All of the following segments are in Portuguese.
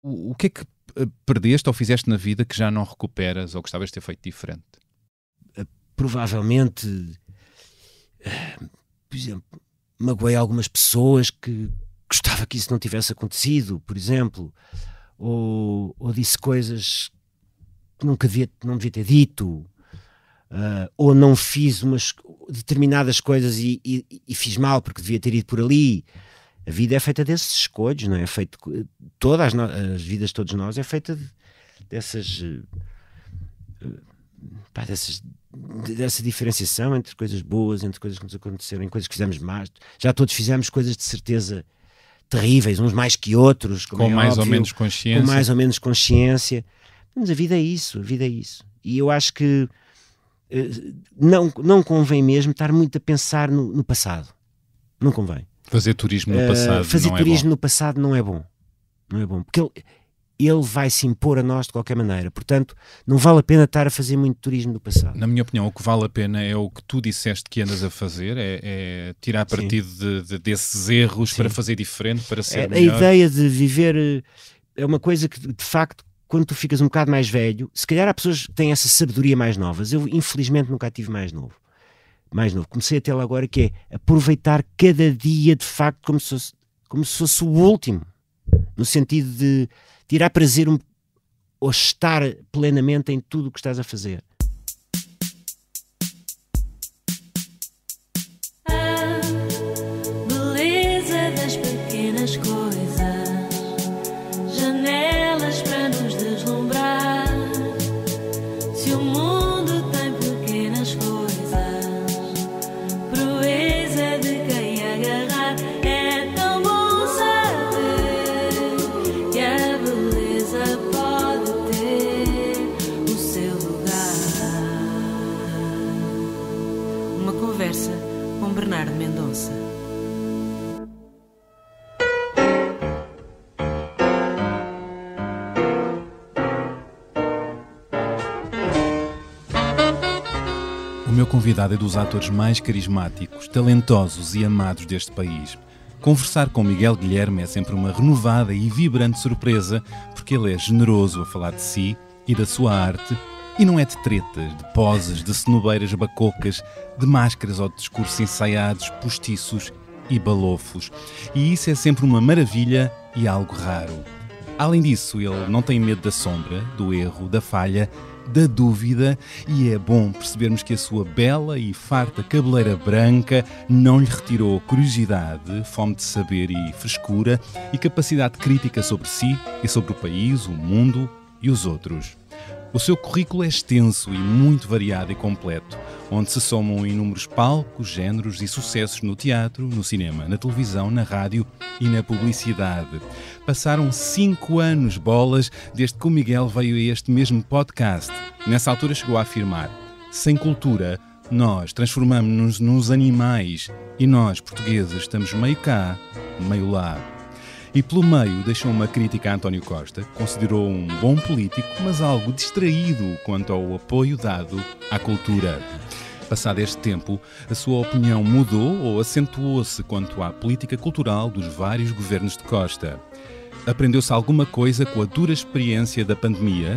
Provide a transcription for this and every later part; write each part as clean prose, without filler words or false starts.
O que é que perdeste ou fizeste na vida que já não recuperas ou gostavas de ter feito diferente? Provavelmente, por exemplo, magoei algumas pessoas que gostava que isso não tivesse acontecido, por exemplo, ou disse coisas que não devia ter dito, ou não fiz umas determinadas coisas e fiz mal porque devia ter ido por ali. A vida é feita desses escolhos, não é? As vidas de todos nós é feita dessa diferenciação entre coisas boas, entre coisas que nos aconteceram, coisas que fizemos mais. Já todos fizemos coisas de certeza terríveis, uns mais que outros, com mais ou menos consciência. Com mais ou menos consciência. Mas a vida é isso, E eu acho que não convém mesmo estar muito a pensar no passado. Não convém. Fazer turismo no passado Fazer turismo no passado não é bom. Não é bom, porque ele vai se impor a nós de qualquer maneira. Portanto, não vale a pena estar a fazer muito turismo no passado. Na minha opinião, o que vale a pena é o que tu disseste que andas a fazer, é tirar partido desses erros. Sim. Para fazer diferente, para ser melhor. A ideia de viver é uma coisa que, de facto, quando tu ficas um bocado mais velho, se calhar há pessoas que têm essa sabedoria mais novas. Eu, infelizmente, nunca a tive mais novo. Comecei a tê-la agora, que é aproveitar cada dia, de facto, como se fosse o último. No sentido de tirar prazer ou estar plenamente em tudo o que estás a fazer. A beleza das pequenas coisas, janelas para nos deslumbrar. Se o mundo tem pequenas coisas, proeza de quem agarrar. É tão bom saber que a beleza pode ter o seu lugar. Uma conversa com Bernardo Mendonça. O meu convidado é dos atores mais carismáticos, talentosos e amados deste país. Conversar com Miguel Guilherme é sempre uma renovada e vibrante surpresa, porque ele é generoso a falar de si e da sua arte, e não é de tretas, de poses, de cenobeiras bacocas, de máscaras ou de discursos ensaiados, postiços e balofos. E isso é sempre uma maravilha e algo raro. Além disso, ele não tem medo da sombra, do erro, da falha, da dúvida, e é bom percebermos que a sua bela e farta cabeleira branca não lhe retirou curiosidade, fome de saber e frescura e capacidade crítica sobre si e sobre o país, o mundo e os outros. O seu currículo é extenso e muito variado e completo, onde se somam inúmeros palcos, géneros e sucessos no teatro, no cinema, na televisão, na rádio e na publicidade. Passaram 5 anos, bolas, desde que o Miguel veio a este mesmo podcast. Nessa altura chegou a afirmar: sem cultura, nós transformamos-nos nos animais e nós, portugueses, estamos meio cá, meio lá. E pelo meio deixou uma crítica a António Costa, que considerou um bom político, mas algo distraído quanto ao apoio dado à cultura. Passado este tempo, a sua opinião mudou ou acentuou-se quanto à política cultural dos vários governos de Costa. Aprendeu-se alguma coisa com a dura experiência da pandemia?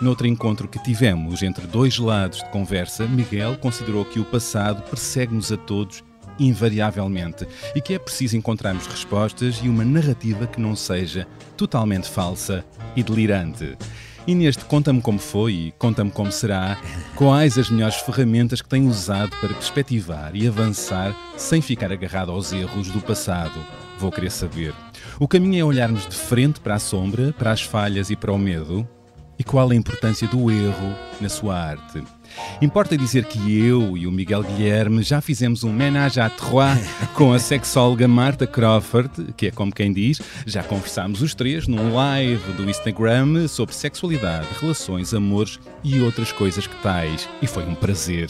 Noutro encontro que tivemos entre dois lados de conversa, Miguel considerou que o passado persegue-nos a todos invariavelmente e que é preciso encontrarmos respostas e uma narrativa que não seja totalmente falsa e delirante. E neste Conta-me Como Foi e Conta-me Como Será, quais as melhores ferramentas que tem usado para perspectivar e avançar sem ficar agarrado aos erros do passado? Vou querer saber. O caminho é olharmos de frente para a sombra, para as falhas e para o medo? E qual a importância do erro na sua arte? Importa dizer que eu e o Miguel Guilherme já fizemos um ménage à trois com a sexóloga Marta Crawford, que é como quem diz, já conversámos os três num live do Instagram sobre sexualidade, relações, amores e outras coisas que tais. E foi um prazer.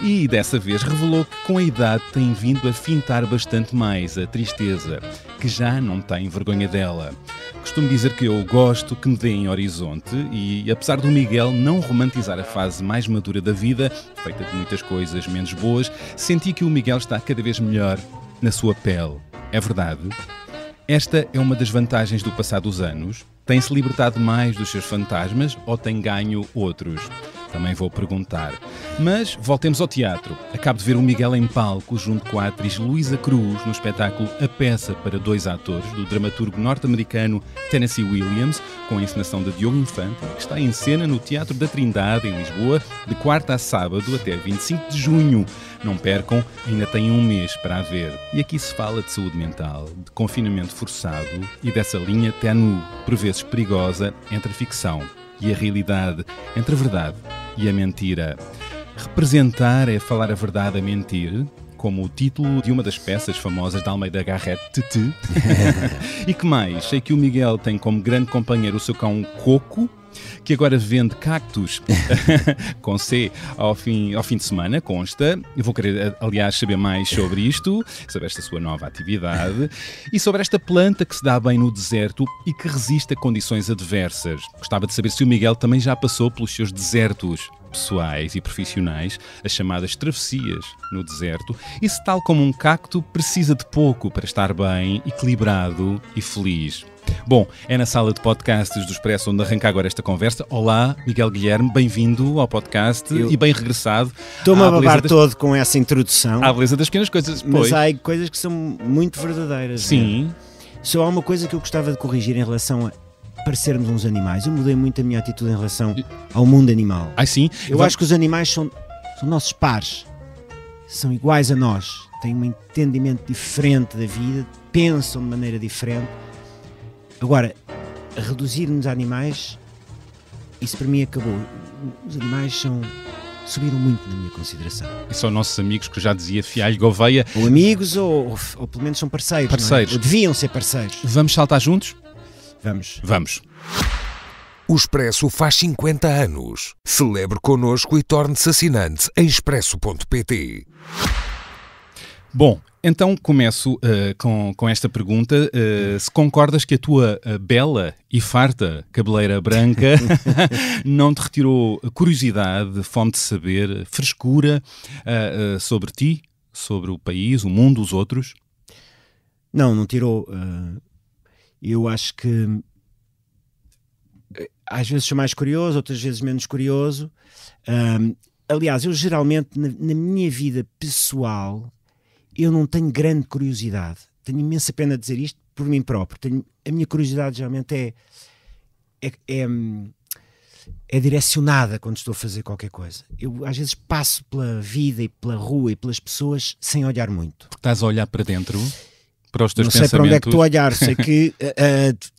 E dessa vez revelou que com a idade tem vindo a fintar bastante mais a tristeza, que já não tem vergonha dela. Costumo dizer que eu gosto que me deem horizonte e, apesar do Miguel não romantizar a fase mais madura da vida, feita de muitas coisas menos boas, senti que o Miguel está cada vez melhor na sua pele. É verdade? Esta é uma das vantagens do passar dos anos. Tem-se libertado mais dos seus fantasmas ou tem ganho outros? Também vou perguntar. Mas voltemos ao teatro. Acabo de ver o Miguel em palco junto com a atriz Luísa Cruz no espetáculo A Peça para Dois Atores, do dramaturgo norte-americano Tennessee Williams, com a encenação de Diogo Infante, que está em cena no Teatro da Trindade, em Lisboa, de quarta a sábado até 25 de junho. Não percam, ainda têm um mês para a ver. E aqui se fala de saúde mental, de confinamento forçado e dessa linha ténue, por vezes perigosa, entre a ficção e a realidade, entre a verdade e a mentira. Representar é falar a verdade a mentir, como o título de uma das peças famosas de Almeida Garrett, Tete. E que mais? Sei que o Miguel tem como grande companheiro o seu cão Coco, que agora vende cactos com C ao fim de semana, consta. Eu vou querer, aliás, saber mais sobre isto, sobre esta sua nova atividade e sobre esta planta que se dá bem no deserto e que resiste a condições adversas. Gostava de saber se o Miguel também já passou pelos seus desertos pessoais e profissionais, as chamadas travessias no deserto, e se, tal como um cacto, precisa de pouco para estar bem, equilibrado e feliz. Bom, é na sala de podcasts do Expresso onde arranca agora esta conversa. Olá, Miguel Guilherme, bem-vindo ao podcast e bem regressado. Estou-me a babar todo com essa introdução. À beleza das pequenas coisas. Mas há coisas que são muito verdadeiras. Sim. Né? Só há uma coisa que eu gostava de corrigir em relação a parecermos uns animais. Eu mudei muito a minha atitude em relação ao mundo animal. Sim? Eu acho que os animais são nossos pares. São iguais a nós. Têm um entendimento diferente da vida, pensam de maneira diferente. Agora, reduzir-nos a animais, isso para mim acabou. Os animais subiram muito na minha consideração. E são nossos amigos, que eu já dizia, Fialho Gouveia. Ou amigos, ou pelo menos são parceiros. Parceiros. Não é? Ou deviam ser parceiros. Vamos saltar juntos? Vamos. O Expresso faz 50 anos. Celebre connosco e torne-se assinante em expresso.pt. Bom, então começo com esta pergunta. Se concordas que a tua bela e farta cabeleira branca não te retirou curiosidade, fome de saber, frescura sobre ti, sobre o país, o mundo, os outros? Não tirou. Eu acho que às vezes sou mais curioso, outras vezes menos curioso. Aliás, eu geralmente na minha vida pessoal eu não tenho grande curiosidade. Tenho imensa pena de dizer isto por mim próprio. A minha curiosidade geralmente é direcionada quando estou a fazer qualquer coisa. Eu às vezes passo pela vida e pela rua e pelas pessoas sem olhar muito. Porque estás a olhar para dentro, para os teus pensamentos. Não sei para onde é que estou a olhar, sei que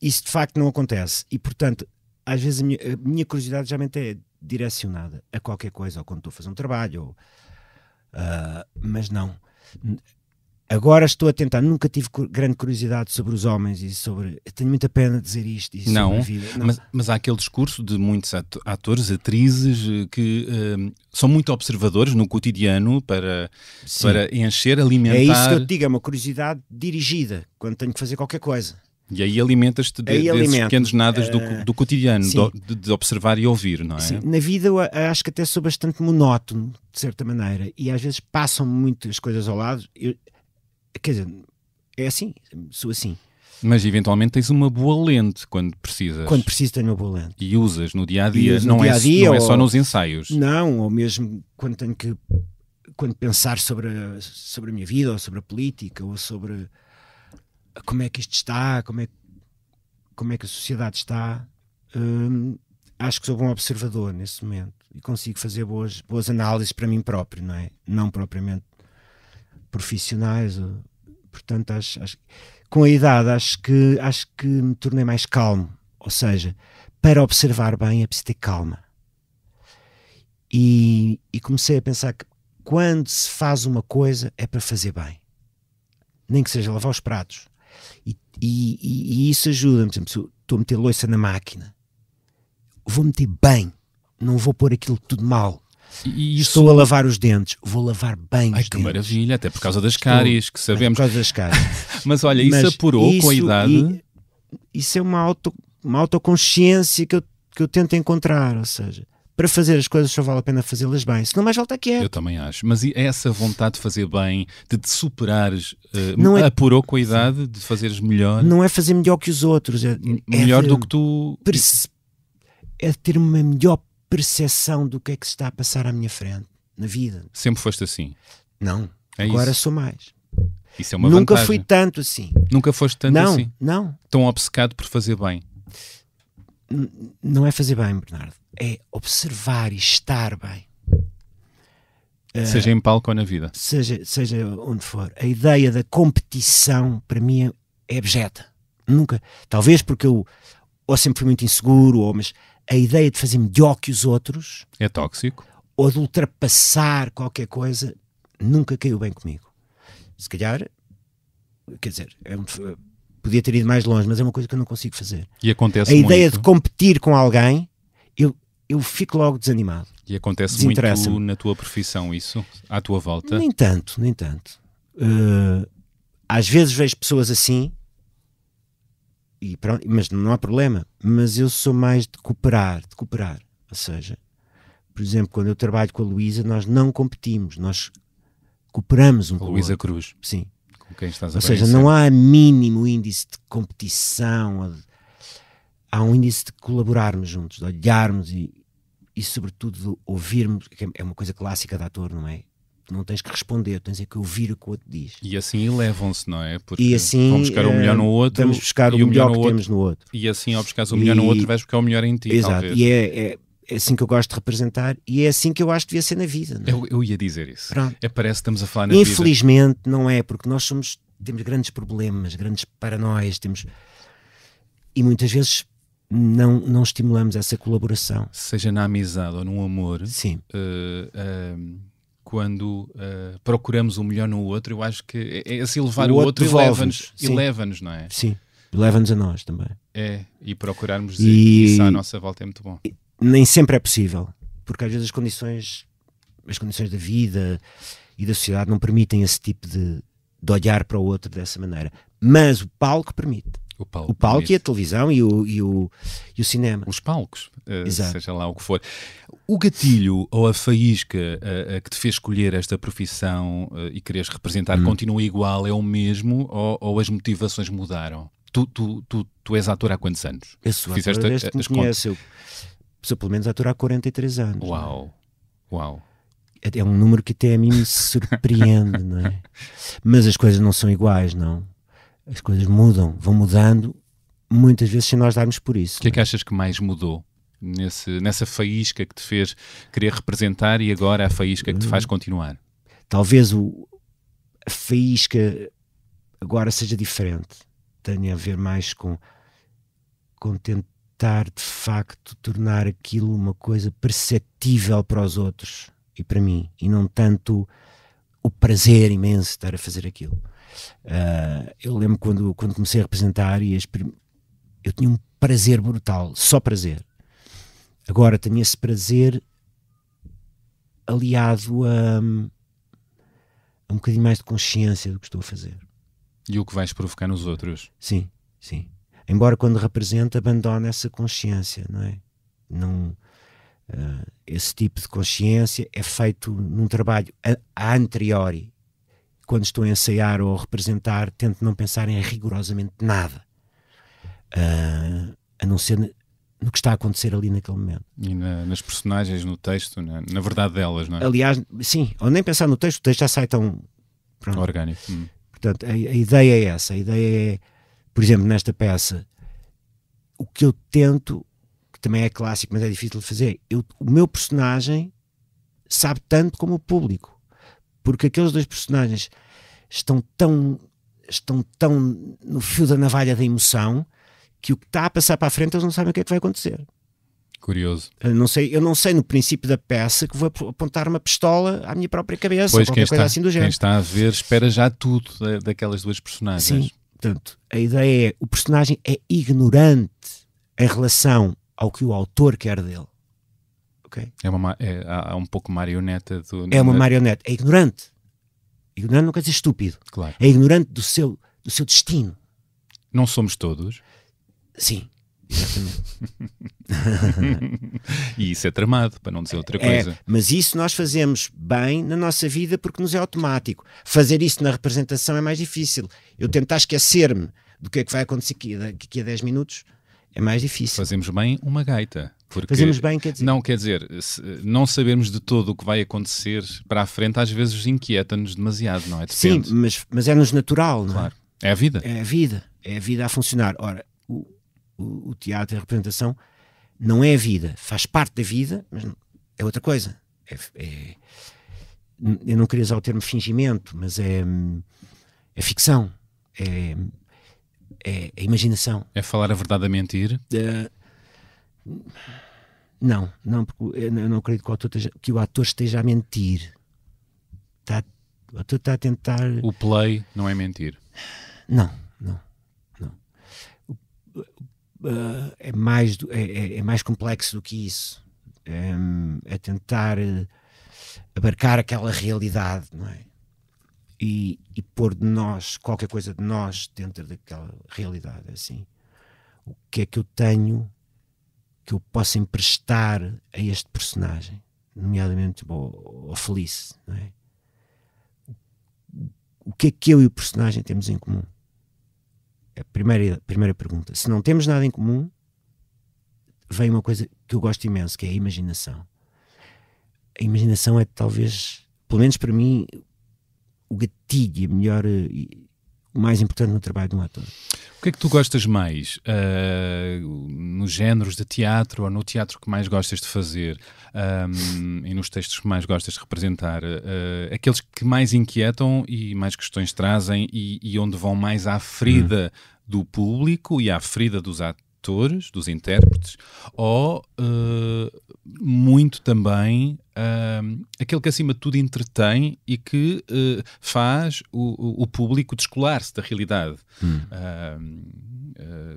isso de facto não acontece. E portanto, às vezes a minha curiosidade geralmente é direcionada a qualquer coisa, ou quando estou a fazer um trabalho, mas não. Agora estou a tentar, nunca tive grande curiosidade sobre os homens e sobre... Tenho muita pena de dizer isto e sobre a vida. Não. Mas há aquele discurso de muitos atores, atrizes que são muito observadores no cotidiano para encher, alimentar... É isso que eu te digo, é uma curiosidade dirigida, quando tenho que fazer qualquer coisa. E aí alimentas-te desses pequenos nadas do cotidiano, de observar e ouvir, não é? Sim. Na vida eu acho que até sou bastante monótono, de certa maneira, e às vezes passam muitas coisas ao lado. Quer dizer, é assim, sou assim. Mas eventualmente tens uma boa lente quando precisas. Quando preciso tenho uma boa lente. E usas no dia-a-dia, não é só nos ensaios. Não, ou mesmo quando tenho que pensar sobre a minha vida, ou sobre a política, ou sobre... como é que isto está, como é que a sociedade está. Acho que sou bom observador nesse momento e consigo fazer boas análises para mim próprio, não é? Não propriamente profissionais. Portanto, acho com a idade acho que me tornei mais calmo. Ou seja, para observar bem é preciso ter calma. E comecei a pensar que quando se faz uma coisa é para fazer bem. Nem que seja lavar os pratos. E isso ajuda-me. Por exemplo, se eu estou a meter louça na máquina, vou meter bem, não vou pôr aquilo tudo mal. Estou a lavar os dentes, vou lavar bem os dentes. Que maravilha, até por causa das cáries, que sabemos. Por causa das cáries. Mas olha, isso apurou com a idade. Isso é uma autoconsciência que eu tento encontrar, ou seja, para fazer as coisas só vale a pena fazê-las bem, senão mais vale estar quieto. Eu também acho. Mas e essa vontade de fazer bem, de te superares, Não é- apurou com a idade de fazeres melhor? Não é fazer melhor que os outros, Melhor de do que tu... é ter uma melhor percepção do que é que se está a passar à minha frente, na vida. Sempre foste assim. Não, É agora isso. sou mais. Isso é uma Nunca vantagem. fui tanto assim. Nunca foste tanto Não, assim. não. Tão obcecado por fazer bem. Não é fazer bem, Bernardo. É observar e estar bem. Seja em palco ou na vida. Seja onde for. A ideia da competição, para mim, é abjeta. Nunca. Talvez porque eu ou sempre fui muito inseguro, mas a ideia de fazer melhor que os outros, É tóxico. ou de ultrapassar qualquer coisa, nunca caiu bem comigo. Se calhar, quer dizer, podia ter ido mais longe, mas é uma coisa que eu não consigo fazer. E acontece A ideia muito. de competir com alguém, eu fico logo desanimado. E acontece muito Desinteressa-me. na tua profissão, isso? À tua volta? Nem tanto, nem tanto. Às vezes vejo pessoas assim, e pronto, mas não há problema. Mas eu sou mais de cooperar. Ou seja, por exemplo, quando eu trabalho com a Luísa, nós não competimos, nós cooperamos um com o Luísa outro. Cruz, Sim. com quem estás a Ou seja, bem não há mínimo índice de competição, há um índice de colaborarmos juntos, de olharmos e sobretudo de ouvirmos, que é uma coisa clássica de ator, não é? Não tens que responder, tens é que ouvir o que o outro diz. E assim elevam-se, não é? Porque E assim vão buscar o melhor no outro. vamos buscar o e melhor no que outro. temos no outro. E assim, ao buscares o melhor no outro, vais buscar o melhor em ti, Exato, talvez. e é assim que eu gosto de representar e é assim que eu acho que devia ser na vida. Não é? Eu ia dizer isso. Pronto. Parece que estamos a falar na vida. Infelizmente não é, porque nós temos grandes problemas, grandes paranoias, e muitas vezes não estimulamos essa colaboração. Seja na amizade ou no amor, Sim. quando procuramos o melhor no outro, eu acho que é assim levar O o outro outro devolve-nos, sim. eleva-nos, não é? Sim, leva-nos a nós também. É, e procurarmos E- isso à nossa volta é muito bom. Nem sempre é possível, porque às vezes as condições da vida e da sociedade não permitem esse tipo de olhar para o outro dessa maneira. Mas o palco permite. O palco e a televisão e o cinema. Os palcos, Exato. seja lá o que for. O gatilho ou a faísca que te fez escolher esta profissão e quereres representar continua igual, é o mesmo, ou as motivações mudaram? Tu és ator há quantos anos? Eu sou Fizeste ator desde que me as contas? conheço. Eu sou pelo menos ator há 43 anos. Uau. É um número que até a mim me surpreende, não é? Mas as coisas não são iguais, não. As coisas mudam, vão mudando, muitas vezes sem nós darmos por isso. O que é que achas que mais mudou nessa faísca que te fez querer representar e agora a faísca que te faz continuar? Talvez a faísca agora seja diferente. Tenha a ver mais com tentar de facto tornar aquilo uma coisa perceptível para os outros e para mim, e não tanto o prazer imenso de estar a fazer aquilo. Eu lembro quando comecei a representar eu tinha um prazer brutal, só prazer. Agora tenho esse prazer aliado a um bocadinho mais de consciência do que estou a fazer. E o que vais provocar nos outros? Sim. Embora quando representa abandone essa consciência, não é? Esse tipo de consciência é feito num trabalho a anteriori. Quando estou a ensaiar ou a representar, tento não pensar em rigorosamente nada, a não ser no que está a acontecer ali naquele momento. E nas personagens, no texto, na verdade delas, não é? Aliás, sim, ou nem pensar no texto, o texto já sai tão pronto. Orgânico. Portanto, a ideia é essa. A ideia é, por exemplo, nesta peça, o que eu tento, que também é clássico, mas é difícil de fazer, o meu personagem sabe tanto como o público. Porque aqueles dois personagens estão tão no fio da navalha da emoção que o que está a passar para a frente eles não sabem o que é que vai acontecer. Curioso. Eu não sei no princípio da peça que vou apontar uma pistola à minha própria cabeça Pois ou qualquer coisa assim do quem género. está a ver espera já tudo daquelas duas personagens. Sim, portanto, a ideia é o personagem é ignorante em relação ao que o autor quer dele. Okay? Há um pouco marioneta É uma marionete, é ignorante. Ignorante não quer dizer estúpido. Claro. É ignorante do seu destino. Não somos todos. Sim, exatamente. E isso é tramado, para não dizer outra coisa. Mas isso nós fazemos bem na nossa vida porque nos é automático. Fazer isso na representação é mais difícil. Eu tentar esquecer-me do que é que vai acontecer daqui a 10 minutos é mais difícil. Fazemos bem uma gaita. Porque, fazemos bem, quer dizer... Não, quer dizer, não sabermos de todo o que vai acontecer para a frente às vezes inquieta-nos demasiado, não é? Depende. Sim, mas é-nos natural, não é? Claro. É a vida. É a vida a funcionar. Ora, o teatro e a representação não é a vida, faz parte da vida, mas é outra coisa. Eu não queria usar o termo fingimento, mas é ficção, é imaginação. É falar a verdade a mentir? Não, porque eu não acredito que o ator esteja a mentir. O ator está a tentar... O play não é mentir? Não. É mais complexo do que isso. É tentar abarcar aquela realidade, não é? E pôr de nós, qualquer coisa de nós dentro daquela realidade, assim. O que é que eu tenho que eu possa emprestar a este personagem, nomeadamente ao Felice, não é? O que é que eu e o personagem temos em comum? É a primeira pergunta. Se não temos nada em comum, vem uma coisa que eu gosto imenso, que é a imaginação. A imaginação é talvez, pelo menos para mim, o gatilho, o mais importante no trabalho de um ator. O que é que tu gostas mais nos géneros de teatro ou no teatro que mais gostas de fazer e nos textos que mais gostas de representar? Aqueles que mais inquietam e mais questões trazem e onde vão mais à ferida do público e à ferida dos atores, dos intérpretes, ou muito também aquele que acima de tudo entretém e que faz o público descolar-se da realidade,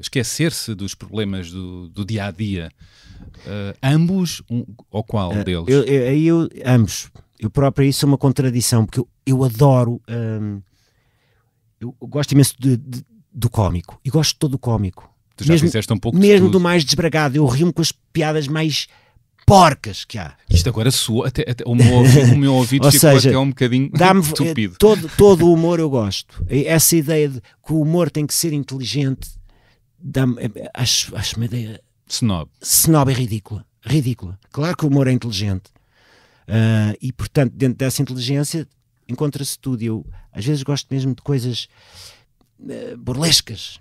esquecer-se dos problemas do dia-a-dia. Ambos, ou qual deles? Ambos. Eu próprio, isso é uma contradição, porque eu adoro, eu gosto imenso do cómico, e gosto de todo o cómico. Tu já fizeste um pouco mesmo de do mais desbragado, eu rio-me com as piadas mais porcas que há. Isto agora soa, até o meu ouvido Ou ficou seja, até um bocadinho estúpido. Todo o humor eu gosto. Essa ideia de que o humor tem que ser inteligente, acho uma ideia... Snob é ridícula. Claro que o humor é inteligente. E, portanto, dentro dessa inteligência encontra-se tudo. Eu, às vezes, gosto mesmo de coisas burlescas.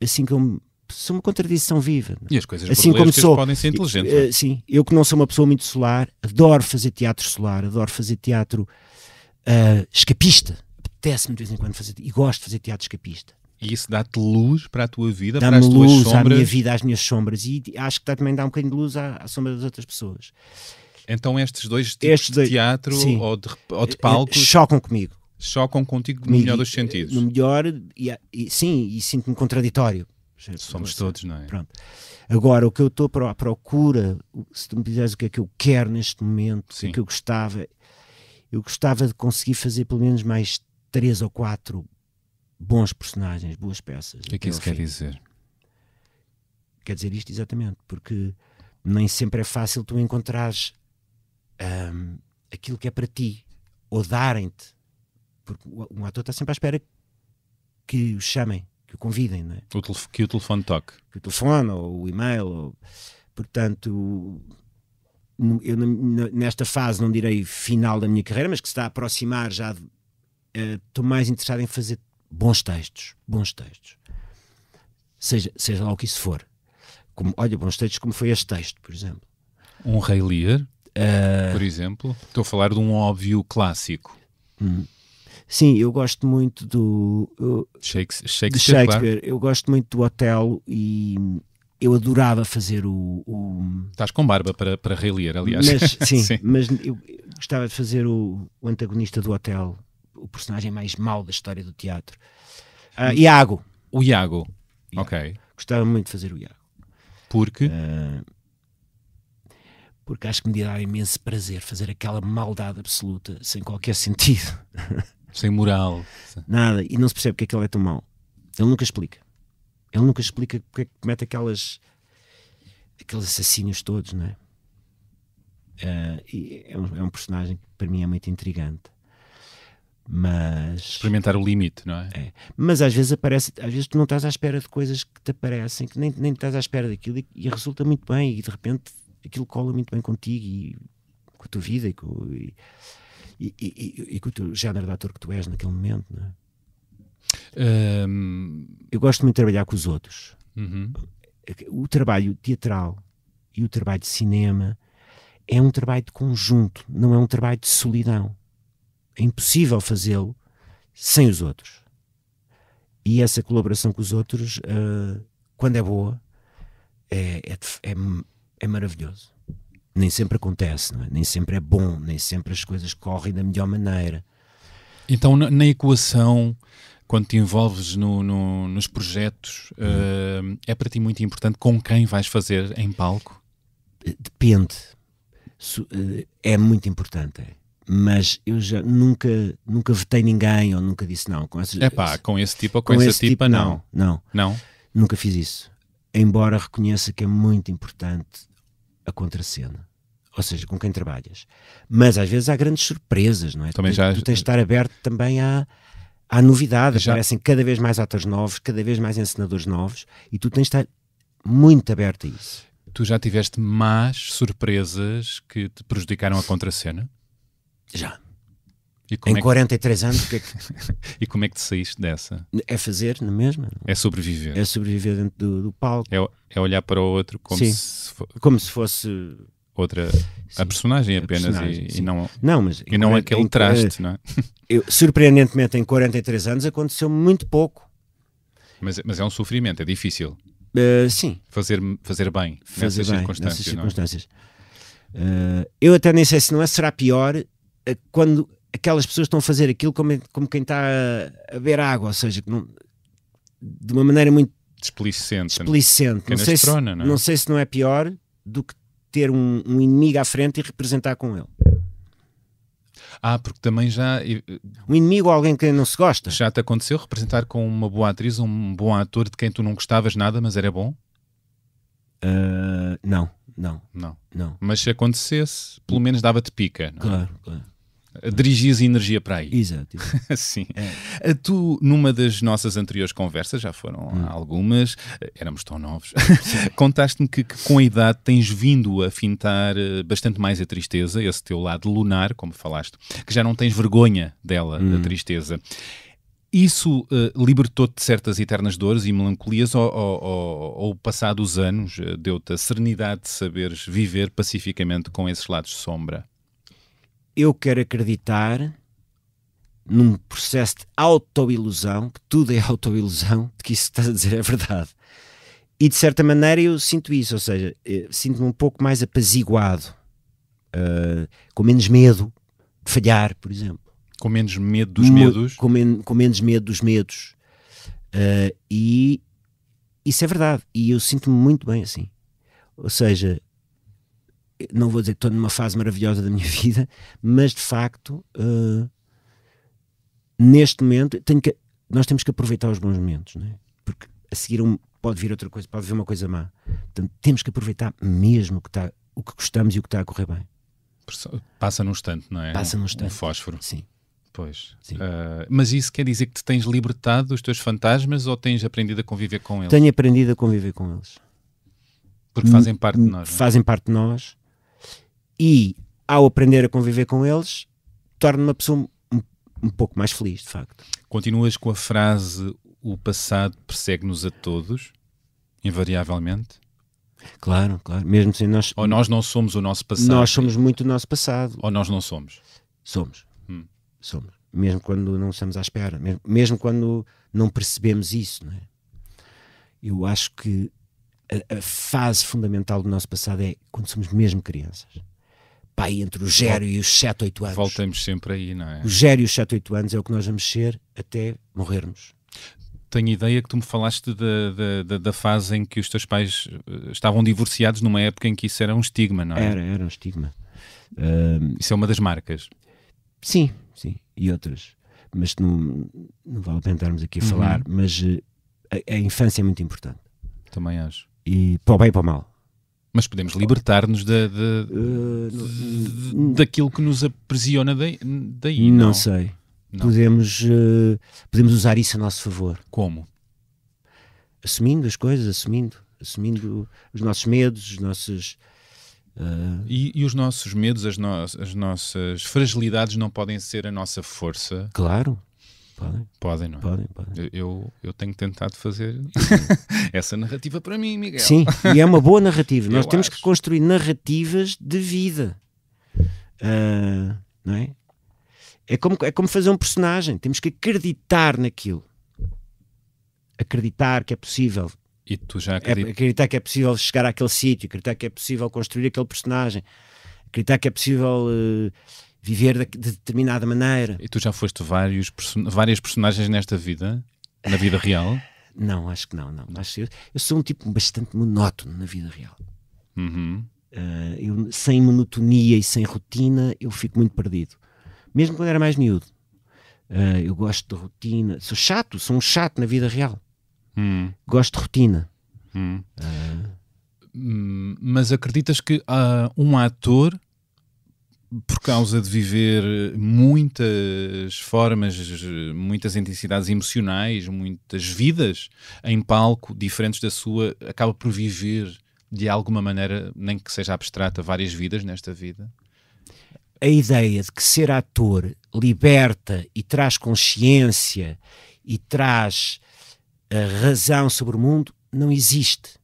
Assim como sou uma contradição viva. E as coisas assim burlescas como podem ser inteligentes. Sim, eu que não sou uma pessoa muito solar, adoro fazer teatro solar, adoro fazer teatro escapista. Apetece-me de vez em quando fazer, e gosto de fazer teatro escapista. E isso dá-te luz para a tua vida, dá-me para as tuas luz sombras? à minha vida, às minhas sombras, e acho que também dá um bocadinho de luz à sombra das outras pessoas. Então estes dois tipos de teatro ou de palcos chocam comigo. Chocam contigo no melhor dos sentidos. No melhor, sim, e sinto-me contraditório. Somos todos, não é? Pronto. Agora, o que eu estou à procura, se tu me dizeres o que é que eu quero neste momento, o que é que eu gostava de conseguir fazer pelo menos mais 3 ou 4 bons personagens, boas peças. O que é que isso quer dizer? Quer dizer isto exatamente, porque nem sempre é fácil tu encontrares aquilo que é para ti, ou darem-te. Porque um ator está sempre à espera que o chamem, que o convidem, não é? Que o telefone toque. Que o telefone, ou o e-mail, portanto, eu nesta fase, não direi final da minha carreira, mas que se está a aproximar já, estou mais interessado em fazer bons textos. Seja lá o que isso for. Bons textos como foi este texto, por exemplo. Um Rei Lear, por exemplo. Estou a falar de um óbvio clássico. Sim, eu gosto muito do Shakespeare. Claro. Eu gosto muito do Otelo e eu adorava fazer o... Estás com barba para Rei Lear, aliás. Mas, sim, mas eu gostava de fazer o antagonista do Otelo, o personagem mais mau da história do teatro. Iago. O Iago. Ok. Gostava muito de fazer o Iago. Porque? Porque acho que me dá imenso prazer fazer aquela maldade absoluta, sem qualquer sentido. Sem moral. Nada. E não se percebe porque é que ele é tão mau. Ele nunca explica. Ele nunca explica porque é que comete aquelas aqueles assassinos todos, não é? E é um personagem que para mim é muito intrigante. Mas Experimentar o limite, não é? mas às vezes tu não estás à espera de coisas que te aparecem, que nem estás à espera daquilo, e resulta muito bem, e de repente aquilo cola muito bem contigo e com a tua vida e com o teu género de ator que tu és naquele momento, não é? Eu gosto muito de trabalhar com os outros. Uhum. O trabalho teatral e o trabalho de cinema é um trabalho de conjunto, não é um trabalho de solidão. É impossível fazê-lo sem os outros. E essa colaboração com os outros, quando é boa, é maravilhoso. Nem sempre acontece, não é? Nem sempre é bom, nem sempre as coisas correm da melhor maneira. Então, na equação, quando te envolves nos projetos, é para ti muito importante com quem vais fazer em palco? Depende. É muito importante, mas eu já nunca vetei ninguém, ou nunca disse não. Com esse tipo ou com essa tipa, não. Não. Nunca fiz isso. Embora reconheça que é muito importante a contracena. Ou seja, com quem trabalhas. Mas às vezes há grandes surpresas, não é? Tu tens de estar aberto também à novidade. Aparecem cada vez mais atores novos, cada vez mais encenadores novos, e tu tens de estar muito aberto a isso. Tu já tiveste más surpresas que te prejudicaram a contracena? Já. Em 43 anos, E como é que te saíste dessa? É fazer na mesma. É sobreviver. É sobreviver dentro do palco. É olhar para o outro como se fosse outra a personagem apenas e não aquele traste, não é? Surpreendentemente, em 43 anos aconteceu muito pouco. Mas é um sofrimento, é difícil. Sim. Fazer bem nessas circunstâncias. Eu até nem sei se será pior quando aquelas pessoas estão a fazer aquilo como quem está a beber água, ou seja, de uma maneira muito displicente. Não sei se não é pior do que ter um inimigo à frente e representar com ele. Porque também já... Um inimigo ou alguém que não se gosta. Já te aconteceu representar com uma boa atriz, um bom ator de quem tu não gostavas nada, mas era bom? Não. Mas se acontecesse, pelo menos dava-te pica, não é? Claro. Dirigias energia para aí. Exato. Sim. Tu, numa das nossas anteriores conversas, já foram algumas, éramos tão novos, contaste-me que com a idade tens vindo a fintar bastante mais a tristeza, esse teu lado lunar, como falaste, que já não tens vergonha dela, da tristeza. Isso libertou-te de certas eternas dores e melancolias ou passado os anos, deu-te a serenidade de saberes viver pacificamente com esses lados de sombra? Eu quero acreditar num processo de autoilusão, que tudo é autoilusão, de que isso que estás a dizer é verdade. E de certa maneira eu sinto isso, ou seja, sinto-me um pouco mais apaziguado, com menos medo de falhar, por exemplo. Com menos medo dos medos? Com menos medo dos medos. E isso é verdade. E eu sinto-me muito bem assim. Ou seja, não vou dizer que estou numa fase maravilhosa da minha vida, mas de facto, neste momento, nós temos que aproveitar os bons momentos, não é? Porque a seguir pode vir outra coisa, pode vir uma coisa má. Portanto, temos que aproveitar mesmo o que gostamos e o que está a correr bem. Passa num instante, não é? Passa num instante. Um fósforo. Sim. Pois. Sim. Mas isso quer dizer que te tens libertado dos teus fantasmas ou tens aprendido a conviver com eles? Tenho aprendido a conviver com eles. Porque fazem parte de nós. Fazem parte de nós. E, ao aprender a conviver com eles, torna-me uma pessoa um pouco mais feliz, de facto. Continuas com a frase: o passado persegue-nos a todos, invariavelmente? Claro. Mesmo sem nós... Ou nós não somos o nosso passado? Nós somos muito o nosso passado. Ou nós não somos? Somos. Mesmo quando não estamos à espera. Mesmo quando não percebemos isso, não é? Eu acho que a fase fundamental do nosso passado é quando somos mesmo crianças. Pai, entre os 0 e os 7, 8 anos. Voltamos sempre aí, não é? Os 0 e os 7, 8 anos é o que nós vamos ser até morrermos. Tenho ideia que tu me falaste da fase em que os teus pais estavam divorciados, numa época em que isso era um estigma, não é? Era um estigma. Isso é uma das marcas. Sim. E outras. Mas não vale a pena estarmos aqui a falar, mas a infância é muito importante. Também acho. E para o bem e para o mal. Mas podemos libertar-nos daquilo que nos aprisiona daí, não? Não sei. Não. Podemos usar isso a nosso favor. Como? Assumindo as coisas, assumindo os nossos medos, os nossos... E os nossos medos, as nossas fragilidades não podem ser a nossa força? Claro. Podem, não é? Podem. Eu tenho tentado fazer essa narrativa para mim, Miguel. Sim, e é uma boa narrativa. Nós Eu temos acho. que construir narrativas de vida. Não é? É como fazer um personagem. Temos que acreditar naquilo. Acreditar que é possível. E tu já acreditas? Acreditar que é possível chegar àquele sítio. Acreditar que é possível construir aquele personagem. Acreditar que é possível viver de determinada maneira. E tu já foste várias personagens nesta vida? Na vida real? Não, acho que não. Acho que eu sou um tipo bastante monótono na vida real. Uhum. Eu, sem monotonia e sem rotina, eu fico muito perdido. Mesmo quando era mais miúdo. Eu gosto de rotina. Sou um chato na vida real. Gosto de rotina. Mas acreditas que um ator, por causa de viver muitas formas, muitas intensidades emocionais, muitas vidas em palco diferentes da sua, acaba por viver de alguma maneira, nem que seja abstrata, várias vidas nesta vida? A ideia de que ser ator liberta e traz consciência e traz a razão sobre o mundo não existe.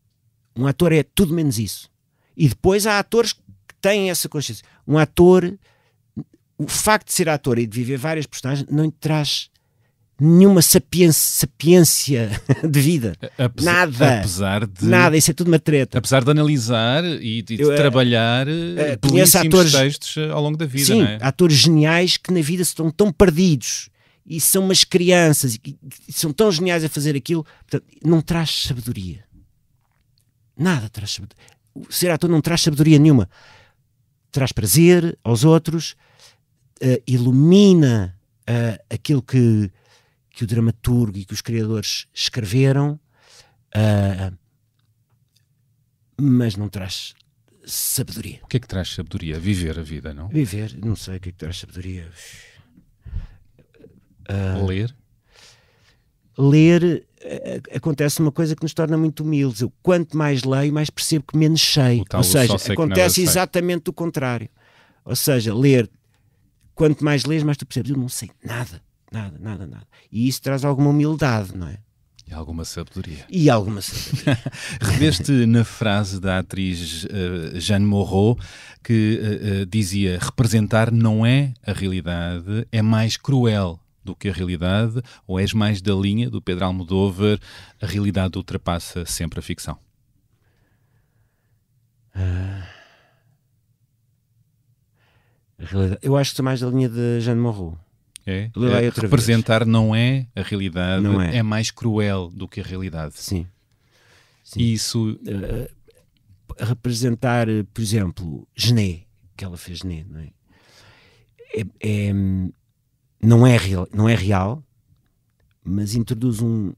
Um ator é tudo menos isso. E depois há atores que têm essa consciência. Um ator, o facto de ser ator e de viver várias personagens não lhe traz nenhuma sapiência de vida. Nada. Nada, isso é tudo uma treta. Apesar de analisar e de trabalhar belíssimos textos ao longo da vida, sim, não é? atores geniais que na vida estão tão perdidos e são umas crianças e são tão geniais a fazer aquilo. Portanto, não traz sabedoria. Nada traz sabedoria. Ser ator não traz sabedoria nenhuma. Traz prazer aos outros, ilumina aquilo que o dramaturgo e que os criadores escreveram, mas não traz sabedoria. O que é que traz sabedoria? Viver a vida, não? Viver, não sei o que é que traz sabedoria. Ler? Ler, acontece uma coisa que nos torna muito humildes. Eu, quanto mais leio, mais percebo que menos sei. Ou seja, acontece exatamente o contrário. Ou seja, ler, quanto mais lês, mais tu percebes. Eu não sei nada. E isso traz alguma humildade, não é? E alguma sabedoria. Reveste na frase da atriz Jeanne Moreau que dizia: representar não é a realidade, é mais cruel do que a realidade, ou és mais da linha do Pedro Almodóvar, a realidade ultrapassa sempre a ficção? A realidade, eu acho que sou mais da linha de Jeanne Moreau. Representar não é a realidade, é mais cruel do que a realidade. Sim. E isso... representar, por exemplo, Genet, que ela fez Genet, não é? Não é real, mas introduz uma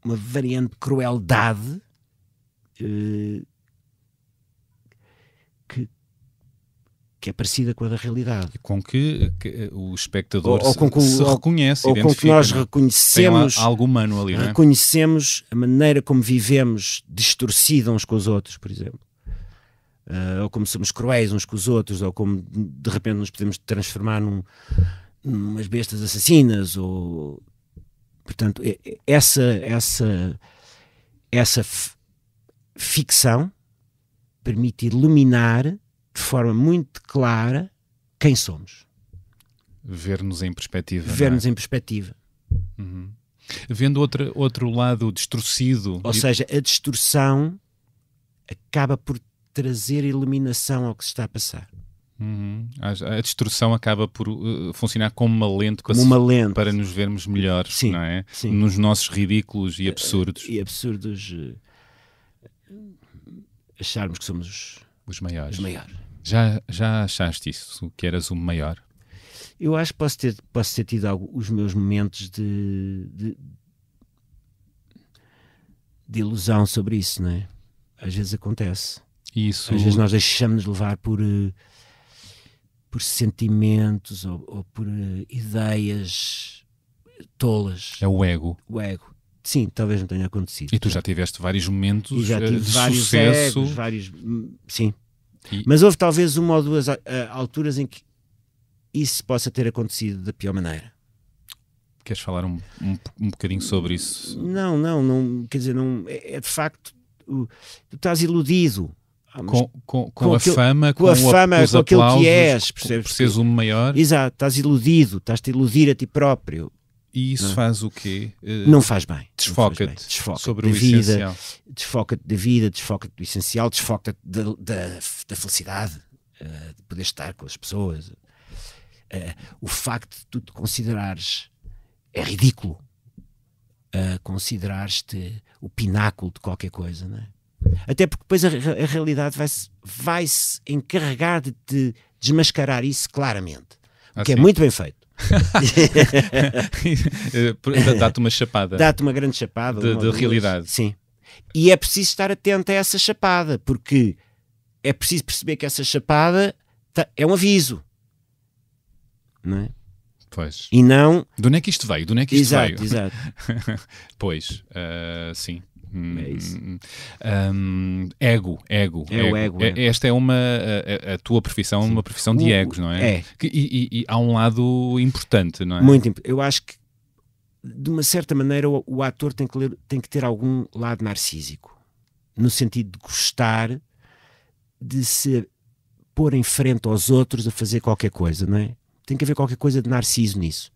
variante de crueldade que é parecida com a da realidade. Com que o espectador se reconhece, ou com que nós reconhecemos, tem algo humano ali, não é? Reconhecemos a maneira como vivemos distorcida uns com os outros, por exemplo. Ou como somos cruéis uns com os outros, ou como de repente nos podemos transformar numas bestas assassinas, ou... Portanto, essa ficção permite iluminar de forma muito clara quem somos. Ver-nos em perspectiva. Em perspectiva. Uhum. Vendo outro lado distorcido. Ou seja, a distorção acaba por trazer iluminação ao que se está a passar. Uhum. A distorção acaba por funcionar como uma lente, para nos vermos melhores, sim, não é? Sim. Nos nossos ridículos e absurdos. Acharmos que somos os maiores. Já achaste isso, que eras o maior? Eu acho que posso ter tido os meus momentos de ilusão sobre isso, não é? Às vezes acontece. Isso, Às vezes nós deixamos de levar por sentimentos ou por ideias tolas. é o ego. O ego. Sim, talvez não tenha acontecido. E tu já tiveste vários momentos E já tive de vários sucesso. egos, sim. E- Mas houve talvez uma ou duas alturas em que isso possa ter acontecido da pior maneira. Queres falar um bocadinho sobre isso? Não, quer dizer, não, é de facto, tu estás iludido. Com a aquilo- fama, com a fama, os com aquilo que aplausos, és, percebes? por seres o maior. Exato, estás iludido, estás-te a iludir a ti próprio. E isso Não. faz o quê? Não faz bem. Desfoca-te Desfoca-te sobre da o vida, essencial. desfoca-te da vida, desfoca-te do essencial, desfoca-te da felicidade, de poder estar com as pessoas. O facto de tu te considerares, é ridículo, considerares-te o pináculo de qualquer coisa, não é? Até porque depois a realidade vai-se encarregar de te desmascarar isso claramente, o que é Assim. muito bem feito. Dá-te uma chapada. Dá-te uma grande chapada. De uma ou duas. realidade. Sim. E é preciso estar atento a essa chapada, porque é preciso perceber que essa chapada é um aviso. Não é? Pois. E não... De onde é que isto veio? De onde é que isto Exato, veio? exato. Pois, sim. É isso. Ego. É o ego. Esta é a tua profissão, uma profissão de egos, não é? É. E há um lado importante, não é? Muito importante. Eu acho que, de uma certa maneira, o ator tem que ter algum lado narcísico. No sentido de gostar de se pôr em frente aos outros a fazer qualquer coisa, não é? Tem que haver qualquer coisa de narciso nisso.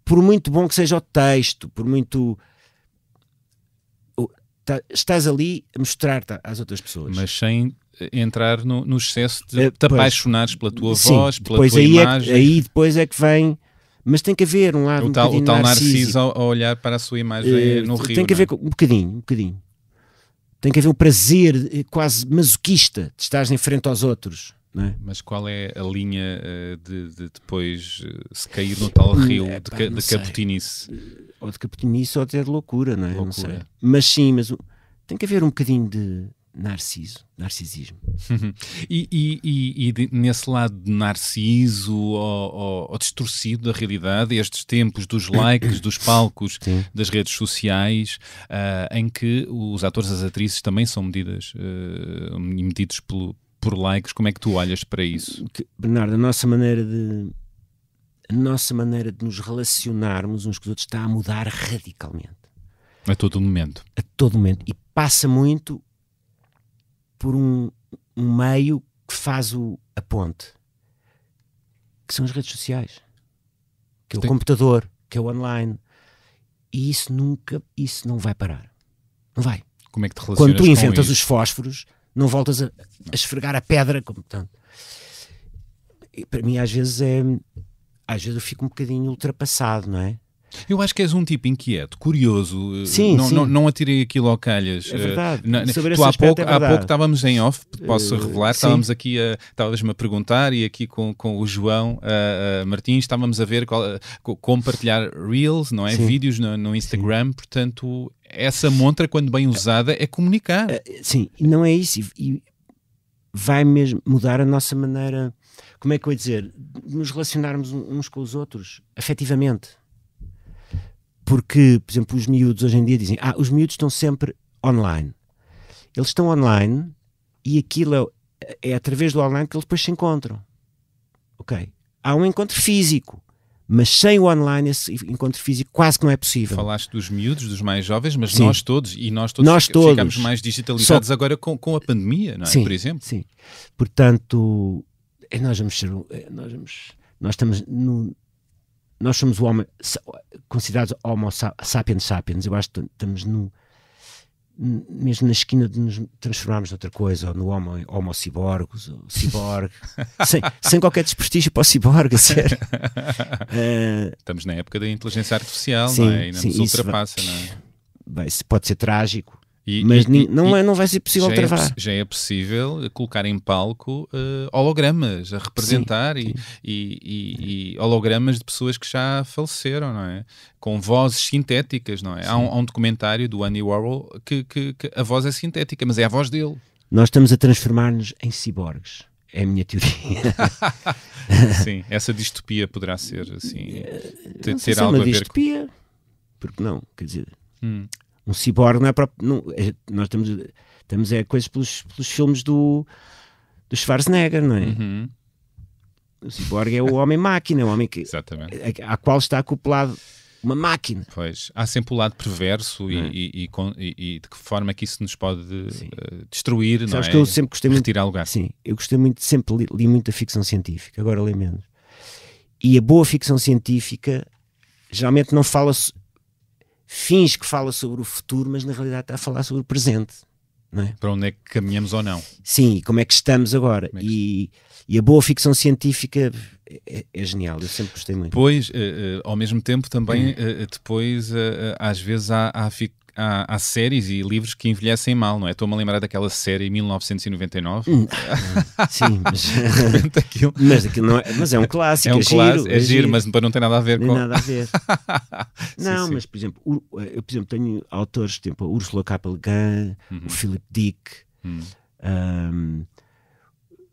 Por muito bom que seja o texto, por muito... Estás ali a mostrar-te às outras pessoas. Mas sem entrar no excesso de te Pois. apaixonares pela tua Sim, voz, pela depois tua aí imagem. aí depois é que vem... Mas tem que haver um lado O tal bocadinho Narciso a olhar para a sua imagem no rio. tem que não é? haver um bocadinho. Tem que haver um prazer quase masoquista de estares em frente aos outros, não é? Mas qual é a linha de depois se cair no tal rio Epá, de não sei. caputinice? Ou de capitanice ou até de loucura, não é? Não Loucura. sei. Mas sim, tem que haver um bocadinho de narcisismo. Nesse lado de narciso ou distorcido da realidade, estes tempos dos likes, dos palcos, Sim. das redes sociais, em que os atores e as atrizes também são medidos por likes, como é que tu olhas para isso? Bernardo, a nossa maneira de nos relacionarmos uns com os outros está a mudar radicalmente. A todo momento. A todo momento. E passa muito por um meio que faz a ponte, que são as redes sociais, que é o computador, que é o online. E isso não vai parar. Não vai. Como é que te relacionas Quando tu com inventas isso? os fósforos, não voltas a esfregar a pedra. Portanto, para mim, às vezes eu fico um bocadinho ultrapassado, não é? Eu acho que és um tipo inquieto, curioso. Sim, não, sim. Não atirei aquilo ao calhas. É verdade. Sobre Tu esse há aspecto pouco, é verdade. estávamos em off, posso revelar, sim. estávamos aqui estavas-me a perguntar e aqui com o João Martins estávamos a ver como partilhar Reels, não é? Sim. Vídeos no Instagram, portanto essa montra quando bem usada é comunicar. Sim, e não é isso. E vai mesmo mudar a nossa maneira, como é que eu ia dizer, de nos relacionarmos uns com os outros, afetivamente. Porque, por exemplo, os miúdos hoje em dia dizem, os miúdos estão sempre online. Eles estão online e aquilo é através do online que eles depois se encontram. Ok? Há um encontro físico, mas sem o online esse encontro físico quase que não é possível. Falaste dos miúdos, dos mais jovens, mas Sim. nós todos ficamos mais digitalizados agora com a pandemia, não é? Sim, por exemplo. sim. Portanto, nós somos o homem considerados homo sapiens sapiens. Eu acho que estamos mesmo na esquina de nos transformarmos noutra coisa, ou no homo ciborgos, ou ciborgue, sem qualquer desprestígio para o ciborgue, a sério. Estamos na época da inteligência artificial, Sim, não é? Ainda sim, nos isso ultrapassa, não é? Isso pode ser trágico. Mas não vai ser possível travar. Já é possível colocar em palco hologramas a representar e hologramas de pessoas que já faleceram, não é? Com vozes sintéticas, não é? Há um documentário do Andy Warhol que a voz é sintética, mas é a voz dele. Nós estamos a transformar-nos em ciborgues. É a minha teoria. Sim, essa distopia poderá ser assim, ter algo a ver distopia, porque não, quer dizer, um ciborgue não é próprio. Nós estamos coisas pelos filmes do Schwarzenegger, não é? Uhum. O ciborgue é o homem-máquina, o homem à qual está acoplado uma máquina. Pois, há sempre o lado perverso e de que forma que isso nos pode destruir, Sabes não é? Que eu sempre gostei muito, retirar lugar. Sim, eu gostei muito, sempre li muita ficção científica, agora leio menos. E a boa ficção científica geralmente não fala, finge que fala sobre o futuro, mas na realidade está a falar sobre o presente. Não é? Para onde é que caminhamos ou não. Sim, e como é que estamos agora. E a boa ficção científica é genial, eu sempre gostei muito. Pois, ao mesmo tempo também, depois, às vezes há séries e livros que envelhecem mal, não é? Estou-me a lembrar daquela série 1999. Sim, mas... aquilo... mas aquilo não é... Mas é um clássico, é um clássico, é giro, mas não tem nada a ver com... nada a ver. Não, sim. Mas, por exemplo, eu tenho autores, tipo, a Ursula K. Le Guin, o Philip Dick,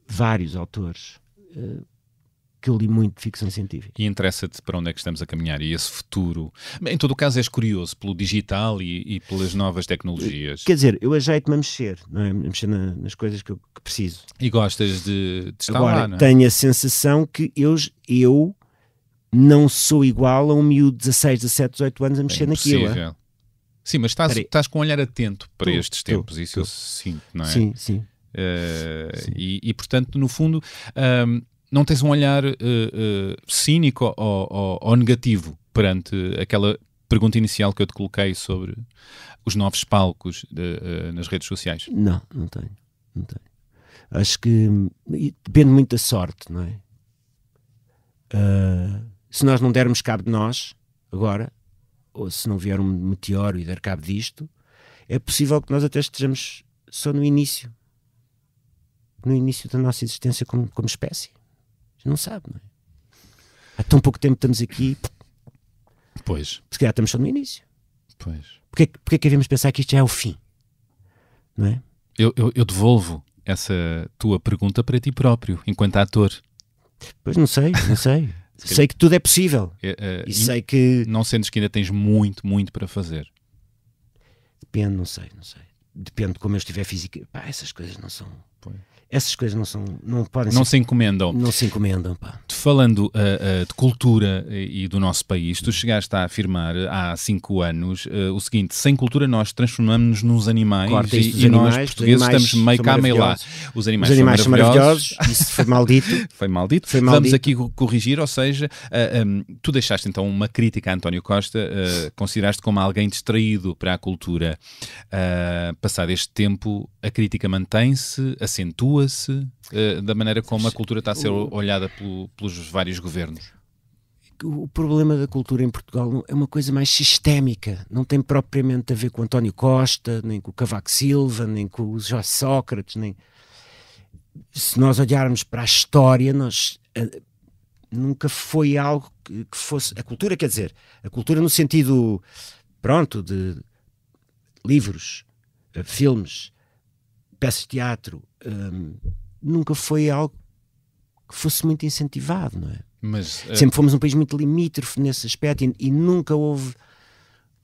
vários autores... que eu li muito de ficção científica. E interessa-te para onde é que estamos a caminhar e esse futuro? Em todo o caso és curioso pelo digital e pelas novas tecnologias. Quer dizer, eu ajeito-me a mexer, não é? Mexer nas coisas que preciso. E gostas de estar Agora, lá, não é? Tenho a sensação que eu não sou igual a um miúdo de 16, 17, 18 anos a mexer naquilo. Sim, mas estás com um olhar atento para estes tempos, isso eu sinto, não é? Sim, sim. E portanto, no fundo... não tens um olhar cínico ou negativo perante aquela pergunta inicial que eu te coloquei sobre os novos palcos nas redes sociais? Não tenho. Acho que depende muito da sorte, não é? Se nós não dermos cabo de nós, agora, ou se não vier um meteoro e der cabo disto, é possível que nós até estejamos só no início da nossa existência como espécie. Não sabe, não é? Há tão pouco tempo estamos aqui. Pois. Se calhar estamos só no início. Pois. Porquê que devemos pensar que isto já é o fim? Não é? Eu devolvo essa tua pergunta para ti próprio, enquanto ator. Pois não sei. Sei que tudo é possível. E sei que... Não sentes que ainda tens muito, muito para fazer? Depende, não sei. Depende de como eu estiver física. Pá, essas coisas não são... Pois. Essas coisas não podem não se encomendam. Não se encomendam, pá. Falando de cultura e do nosso país, tu chegaste a afirmar há 5 anos o seguinte: sem cultura nós transformamos-nos nos animais e nós portugueses estamos meio cá, meio lá. Os animais são maravilhosos. Isso foi maldito. Foi maldito. Vamos aqui corrigir, ou seja, tu deixaste então uma crítica a António Costa, consideraste como alguém distraído para a cultura. Passado este tempo, a crítica mantém-se, acentua-se da maneira como a cultura está a ser olhada pelos vários governos? O problema da cultura em Portugal é uma coisa mais sistémica, não tem propriamente a ver com António Costa, nem com o Cavaco Silva, nem com o José Sócrates, nem... Se nós olharmos para a história, nunca foi algo que fosse... A cultura, quer dizer, a cultura no sentido, pronto, de livros, filmes, peças de teatro, nunca foi algo que fosse muito incentivado, não é? Mas, sempre fomos um país muito limítrofe nesse aspecto e nunca houve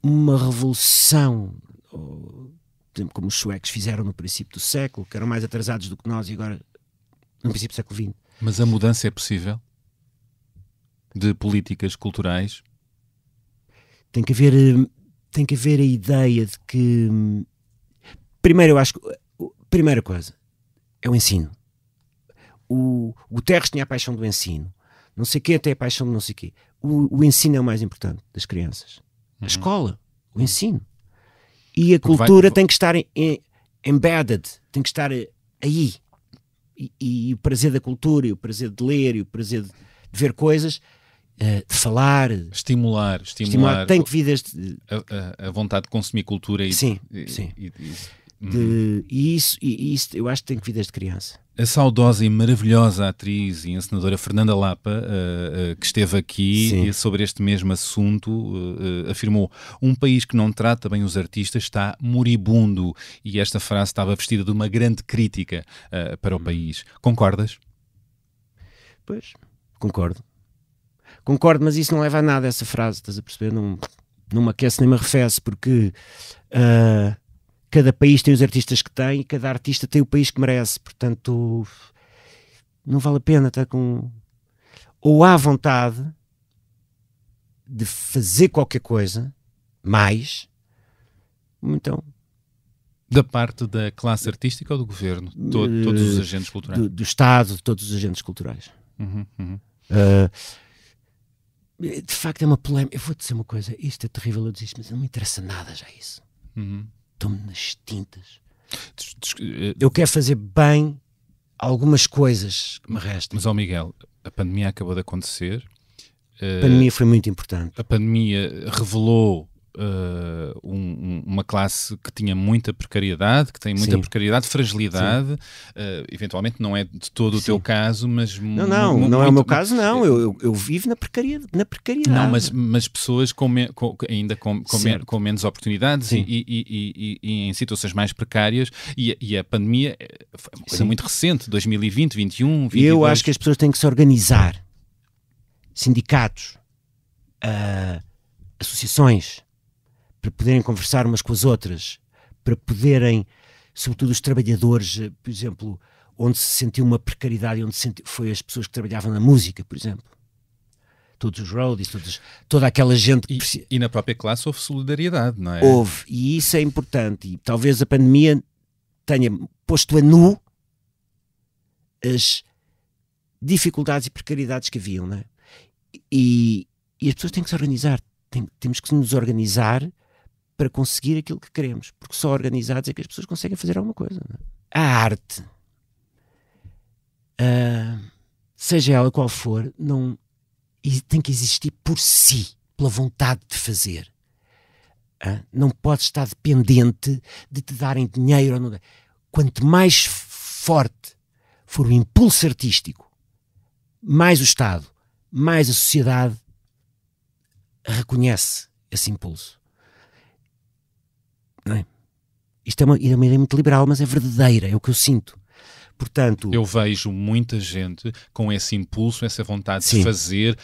uma revolução, por exemplo, como os suecos fizeram no princípio do século, que eram mais atrasados do que nós e agora no princípio do século XX. Mas a mudança é possível? De políticas culturais? Tem que haver a ideia de que... Primeiro, eu acho que primeira coisa é o ensino. O Guterres tinha a paixão do ensino. Não sei quem tem a paixão de não sei quê. O ensino é o mais importante das crianças. A escola, o ensino. E a cultura tem que estar embedded, tem que estar aí. E o prazer da cultura, e o prazer de ler, e o prazer de ver coisas, de falar, Estimular. tem que vir desde... A vontade de consumir cultura. Sim. E isso eu acho que tem que vir desde criança. A saudosa e maravilhosa atriz e encenadora Fernanda Lapa, que esteve aqui sobre este mesmo assunto, afirmou: um país que não trata bem os artistas está moribundo. E esta frase estava vestida de uma grande crítica para o país. Concordas? Pois, concordo, mas isso não leva a nada, essa frase, estás a perceber? Não me aquece nem me arrefece, porque cada país tem os artistas que tem e cada artista tem o país que merece, portanto não vale a pena estar com... Ou há vontade de fazer qualquer coisa mais, então... Da parte da classe artística ou do governo? Todos os agentes culturais? Do Estado, de todos os agentes culturais. De facto é uma polémica. Eu vou-te dizer uma coisa, isto é terrível eu dizer isto, mas não me interessa nada já isso. Estou-me nas tintas. Eu quero fazer bem algumas coisas que me restam. Mas, Miguel, a pandemia acabou de acontecer. A pandemia foi muito importante. A pandemia revelou uma classe que tinha muita precariedade, que tem muita precariedade, fragilidade. Eventualmente não é de todo o teu caso, mas... Não é o meu caso, não. Eu vivo na precariedade. Não, mas pessoas ainda com menos oportunidades e em situações mais precárias, e a pandemia foi uma coisa muito recente, 2020, 2021, 2022. Eu acho que as pessoas têm que se organizar. Sindicatos, associações, para poderem conversar umas com as outras, para poderem, sobretudo os trabalhadores, por exemplo, onde se sentiu uma precariedade, foi as pessoas que trabalhavam na música, por exemplo. Todos os roadies, toda aquela gente... E na própria classe houve solidariedade, não é? Houve, e isso é importante. E talvez a pandemia tenha posto a nu as dificuldades e precariedades que haviam, não é? E as pessoas têm que se organizar. Temos que nos organizar para conseguir aquilo que queremos, porque só organizados é que as pessoas conseguem fazer alguma coisa. Não é? A arte, seja ela qual for, tem que existir por si, pela vontade de fazer. Não pode estar dependente de te darem dinheiro ou não. Quanto mais forte for o impulso artístico, mais o Estado, mais a sociedade reconhece esse impulso. Não é? Isto é uma ideia muito liberal, mas é verdadeira, é o que eu sinto. Portanto, eu vejo muita gente com esse impulso, essa vontade de fazer,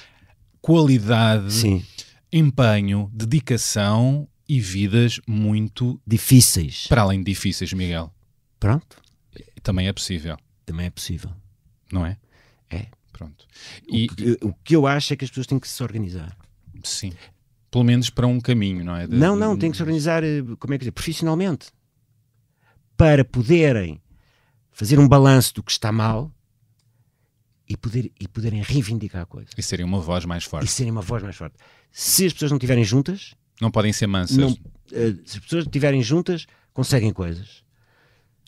qualidade, empenho, dedicação e vidas muito difíceis. Para além de difíceis, Miguel. Pronto. Também é possível. Também é possível. Não é? É. Pronto. O que eu acho é que as pessoas têm que se organizar. Sim. Pelo menos para um caminho, não é? Não, tem que se organizar, como é que dizer, profissionalmente. Para poderem fazer um balanço do que está mal e poderem reivindicar a coisa. E serem uma voz mais forte. Se as pessoas não estiverem juntas... Não podem ser mansas. Se as pessoas estiverem juntas, conseguem coisas.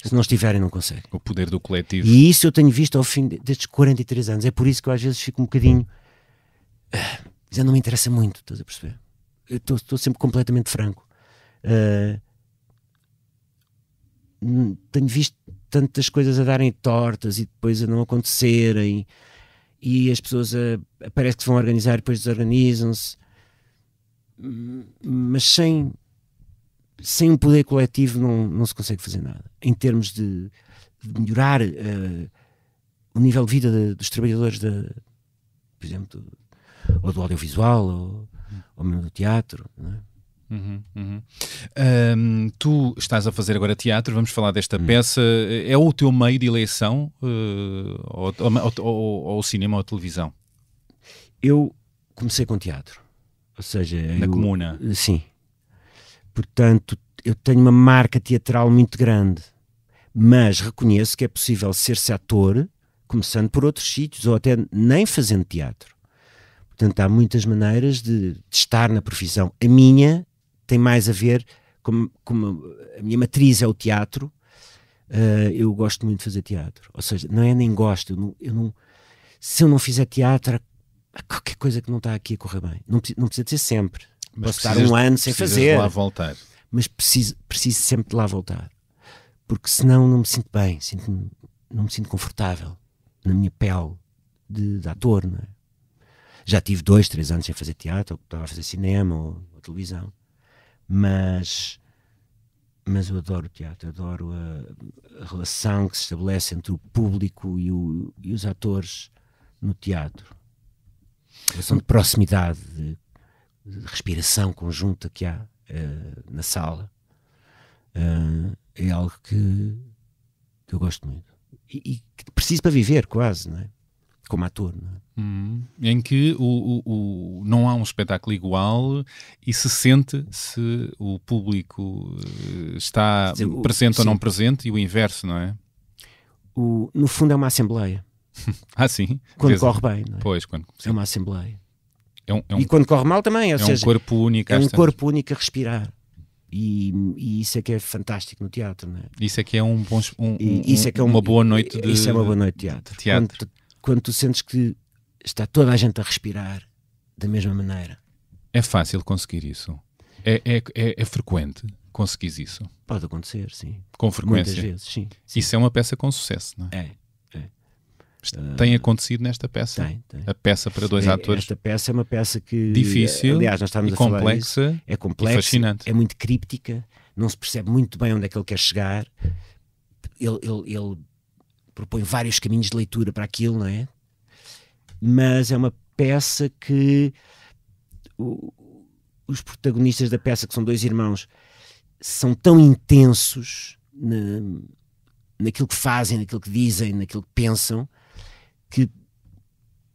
Se não estiverem, não conseguem. O poder do coletivo. E isso eu tenho visto ao fim destes 43 anos. É por isso que eu às vezes fico um bocadinho... já não me interessa muito, estás a perceber? Eu estou sempre completamente franco. Tenho visto tantas coisas a darem tortas e depois a não acontecerem, e as pessoas parece que se vão organizar e depois desorganizam-se, mas sem um poder coletivo não se consegue fazer nada em termos de melhorar o nível de vida dos trabalhadores, por exemplo, ou do audiovisual ou mesmo do teatro, não é? Tu estás a fazer agora teatro, vamos falar desta peça. É o teu meio de eleição, ou o cinema ou a televisão? Eu comecei com teatro, ou seja... Na Comuna? Sim. Portanto, eu tenho uma marca teatral muito grande, mas reconheço que é possível ser-se ator começando por outros sítios, ou até nem fazendo teatro. Portanto, há muitas maneiras de estar na profissão. A minha tem mais a ver, como a minha matriz é o teatro, eu gosto muito de fazer teatro. Ou seja, não é nem gosto, se eu não fizer teatro, há qualquer coisa que não está aqui a correr bem. Não precisa de ser sempre. Mas posso estar um ano sem fazer. De lá voltar. Mas preciso sempre de lá voltar. Porque senão não me sinto bem, não me sinto confortável na minha pele de ator, não é? Já tive 2, 3 anos sem fazer teatro, ou estava a fazer cinema ou televisão, mas eu adoro o teatro, adoro a relação que se estabelece entre o público e os atores no teatro. A relação de proximidade, de respiração conjunta que há na sala, é algo que eu gosto muito e que preciso para viver quase, não é? Como ator, não é? Em que não há um espetáculo igual e se sente se o público está presente ou não presente, e o inverso, não é? No fundo é uma assembleia. Sim? Quando corre bem, não é? Pois, é uma assembleia. E quando corre mal também, ou seja, um corpo único. É um corpo único a respirar. E isso é que é fantástico no teatro, não é? Isso é que é uma boa noite de Isso é uma boa noite de teatro. Quando tu sentes que está toda a gente a respirar da mesma maneira. É fácil conseguir isso? É frequente conseguir isso? Pode acontecer, sim. Com frequência? Muitas vezes, sim. Isso é uma peça com sucesso, não é? Tem acontecido nesta peça? Tem. A peça para 2 atores? Esta peça é uma peça que... Difícil, aliás, nós estávamos e a falar complexa, disso. É complexa, e fascinante. É muito críptica, não se percebe muito bem onde é que ele quer chegar. Ele propõe vários caminhos de leitura para aquilo, não é? Mas é uma peça que os protagonistas da peça, que são 2 irmãos, são tão intensos naquilo que fazem, naquilo que dizem, naquilo que pensam, que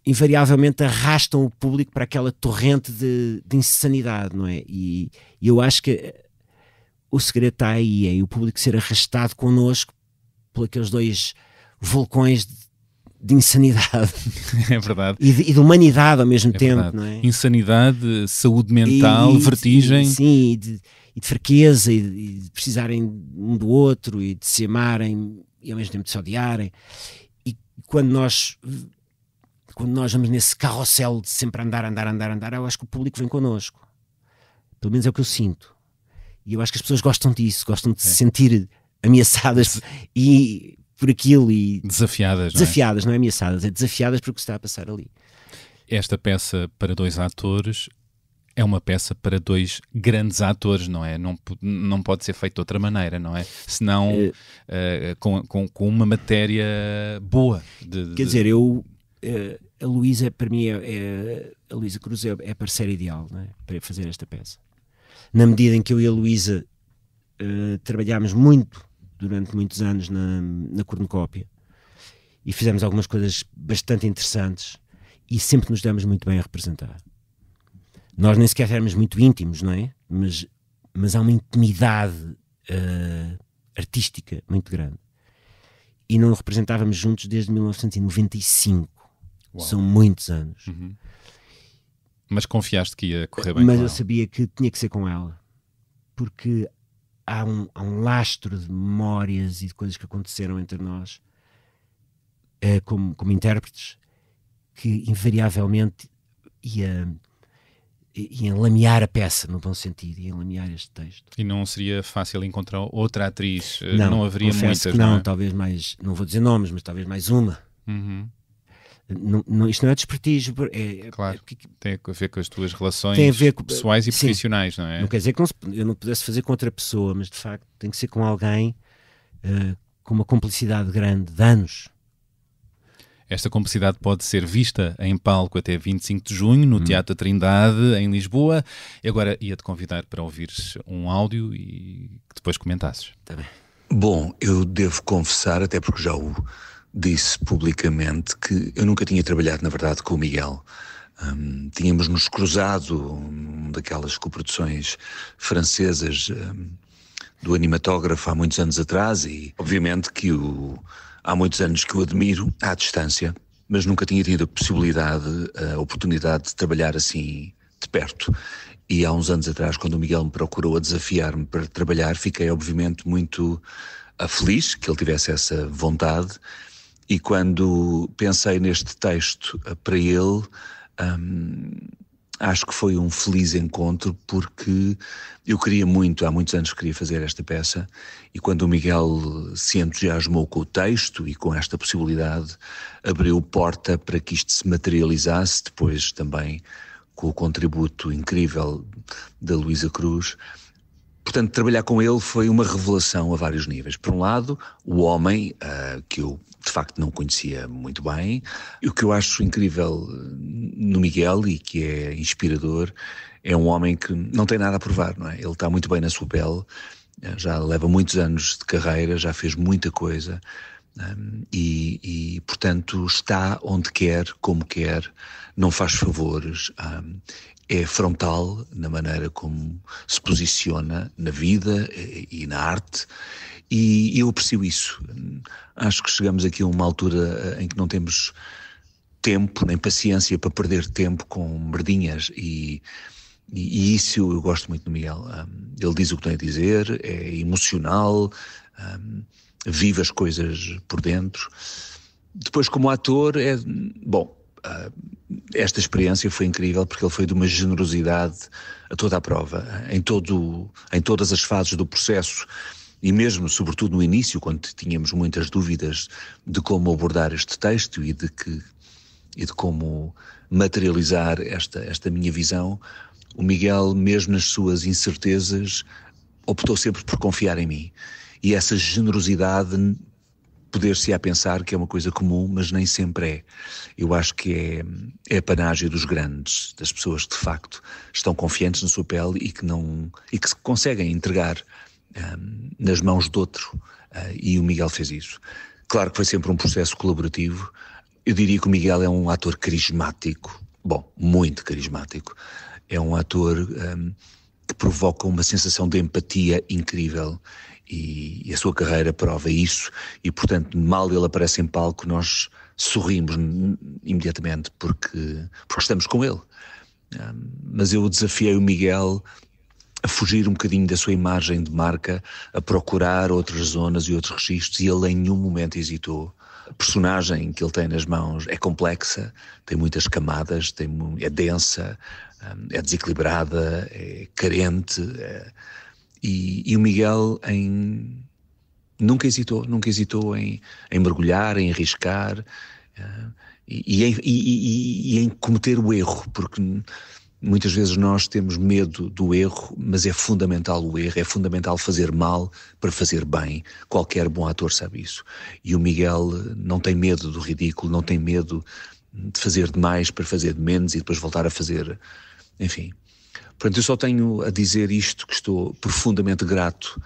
invariavelmente arrastam o público para aquela torrente de insanidade, não é? E eu acho que o segredo está aí, é o público ser arrastado connosco por aqueles 2 vulcões de insanidade. É verdade. E de humanidade ao mesmo tempo, verdade. Não é? Insanidade, saúde mental, vertigem. Sim, e de fraqueza, e de precisarem um do outro, e de se amarem e ao mesmo tempo de se odiarem. E quando nós vamos nesse carrossel de sempre andar, eu acho que o público vem connosco. Pelo menos é o que eu sinto. E eu acho que as pessoas gostam disso, gostam de se sentir ameaçadas e por aquilo, e desafiadas, não é ameaçadas, é desafiadas por o que está a passar ali. Esta peça para 2 atores é uma peça para 2 grandes atores, não é? Não pode ser feito de outra maneira, não é? Senão com uma matéria boa. Quer dizer, a Luísa, para mim, a Luísa Cruz é a parceira ideal, não é? Para fazer esta peça. Na medida em que eu e a Luísa trabalhámos muito durante muitos anos na cornucópia e fizemos algumas coisas bastante interessantes e sempre nos damos muito bem a representar. Nós nem sequer éramos muito íntimos, não é? Mas há uma intimidade artística muito grande. E não representávamos juntos desde 1995. Uau. São muitos anos. Uhum. Mas confiaste que ia correr bem? Mas eu sabia que tinha que ser com ela. Porque há um lastro de memórias e de coisas que aconteceram entre nós como intérpretes, que invariavelmente ia lamear a peça, no bom sentido, ia lamear este texto. E não seria fácil encontrar outra atriz? Não haveria muitas, que não é? Talvez mais, não vou dizer nomes, mas talvez mais uma. Uhum. Isto não é desprestígio. Claro, tem a ver com as tuas relações pessoais e profissionais, não é? Não quer dizer que eu não pudesse fazer com outra pessoa, mas de facto tem que ser com alguém com uma cumplicidade grande, de anos. Esta cumplicidade pode ser vista em palco até 25 de junho, no Teatro da Trindade, em Lisboa. E agora ia-te convidar para ouvires um áudio e que depois comentasses. Tá bem. Bom, eu devo confessar, até porque já o disse publicamente, que eu nunca tinha trabalhado, na verdade, com o Miguel. Tínhamos nos cruzado numa daquelas coproduções francesas do animatógrafo há muitos anos atrás e, obviamente, que há muitos anos que o admiro à distância, mas nunca tinha tido a possibilidade, a oportunidade de trabalhar assim de perto. E há uns anos atrás, quando o Miguel me procurou a desafiar-me para trabalhar, fiquei obviamente muito feliz que ele tivesse essa vontade. E quando pensei neste texto para ele, Acho que foi um feliz encontro, porque eu queria muito, há muitos anos queria fazer esta peça, e quando o Miguel se entusiasmou com o texto e com esta possibilidade, abriu porta para que isto se materializasse, depois também com o contributo incrível da Luísa Cruz. Portanto, trabalhar com ele foi uma revelação a vários níveis. Por um lado, o homem, que eu de facto não conhecia muito bem. E o que eu acho incrível no Miguel, e que é inspirador, é um homem que não tem nada a provar, não é? Ele está muito bem na sua pele, já leva muitos anos de carreira, já fez muita coisa, e portanto está onde quer, como quer, não faz favores, é frontal na maneira como se posiciona na vida e na arte, e eu aprecio isso. Acho que chegamos aqui a uma altura em que não temos tempo nem paciência para perder tempo com merdinhas, e isso eu gosto muito do Miguel. Ele diz o que tem a dizer, é emocional, vive as coisas por dentro. Depois, como ator, esta experiência foi incrível, porque ele foi de uma generosidade a toda a prova, em todas as fases do processo, e mesmo, sobretudo no início, quando tínhamos muitas dúvidas de como abordar este texto e de como materializar esta minha visão, o Miguel, mesmo nas suas incertezas, optou sempre por confiar em mim. E essa generosidade, poder-se a pensar que é uma coisa comum, mas nem sempre é. Eu acho que é a panágio dos grandes, das pessoas que de facto estão confiantes na sua pele e que se conseguem entregar nas mãos de outro, e o Miguel fez isso. Claro que foi sempre um processo colaborativo. Eu diria que o Miguel é um ator carismático, muito carismático. É um ator que provoca uma sensação de empatia incrível, e a sua carreira prova isso, e portanto mal ele aparece em palco nós sorrimos imediatamente porque estamos com ele. Mas eu desafiei o Miguel a fugir um bocadinho da sua imagem de marca, a procurar outras zonas e outros registros, e ele em nenhum momento hesitou. A personagem que ele tem nas mãos é complexa, tem muitas camadas, é densa, é desequilibrada, é carente, e o Miguel nunca hesitou em mergulhar, em arriscar, e em cometer o erro, porque muitas vezes nós temos medo do erro, mas é fundamental o erro, é fundamental fazer mal para fazer bem. Qualquer bom ator sabe isso. E o Miguel não tem medo do ridículo, não tem medo de fazer demais para fazer de menos e depois voltar a fazer, enfim. Portanto, eu só tenho a dizer isto, que estou profundamente grato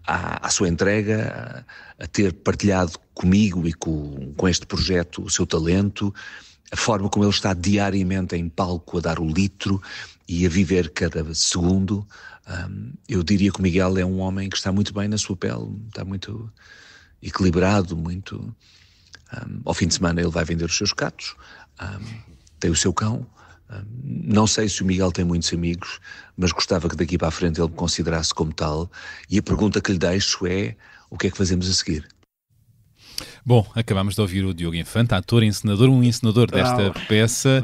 à sua entrega, a ter partilhado comigo e com este projeto o seu talento, a forma como ele está diariamente em palco a dar o litro e a viver cada segundo. Eu diria que o Miguel é um homem que está muito bem na sua pele, está muito equilibrado, muito... ao fim de semana ele vai vender os seus gatos, tem o seu cão. Não sei se o Miguel tem muitos amigos, mas gostava que daqui para a frente ele me considerasse como tal, e a pergunta que lhe deixo é: o que é que fazemos a seguir? Bom, acabámos de ouvir o Diogo Infante, ator, encenador desta peça.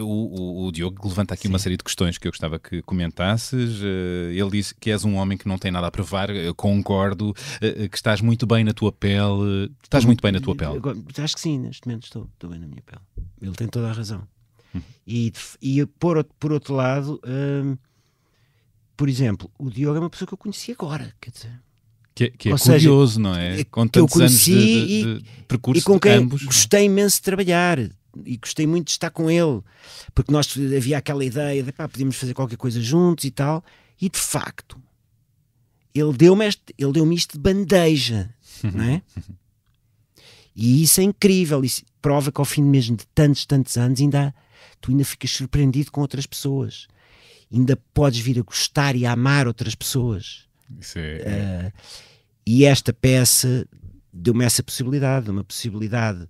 O Diogo levanta aqui uma série de questões que eu gostava que comentasses. Ele disse que és um homem que não tem nada a provar. Eu concordo, que estás muito bem na tua pele. Estás muito bem na tua pele. Acho que sim, neste momento estou bem na minha pele. Ele tem toda a razão. E por outro lado, por exemplo, o Diogo é uma pessoa que eu conheci agora, quer dizer... Que é curioso, seja, não é? Com tantos anos de percurso, e com quem ambos. Gostei imenso de trabalhar e gostei muito de estar com ele, porque havia aquela ideia de podíamos fazer qualquer coisa juntos e tal, e de facto ele deu-me isto de bandeja, não é? E isso é incrível, isso prova que ao fim mesmo de tantos anos tu ainda ficas surpreendido com outras pessoas, ainda podes vir a gostar e a amar outras pessoas. E esta peça deu-me essa possibilidade, uma possibilidade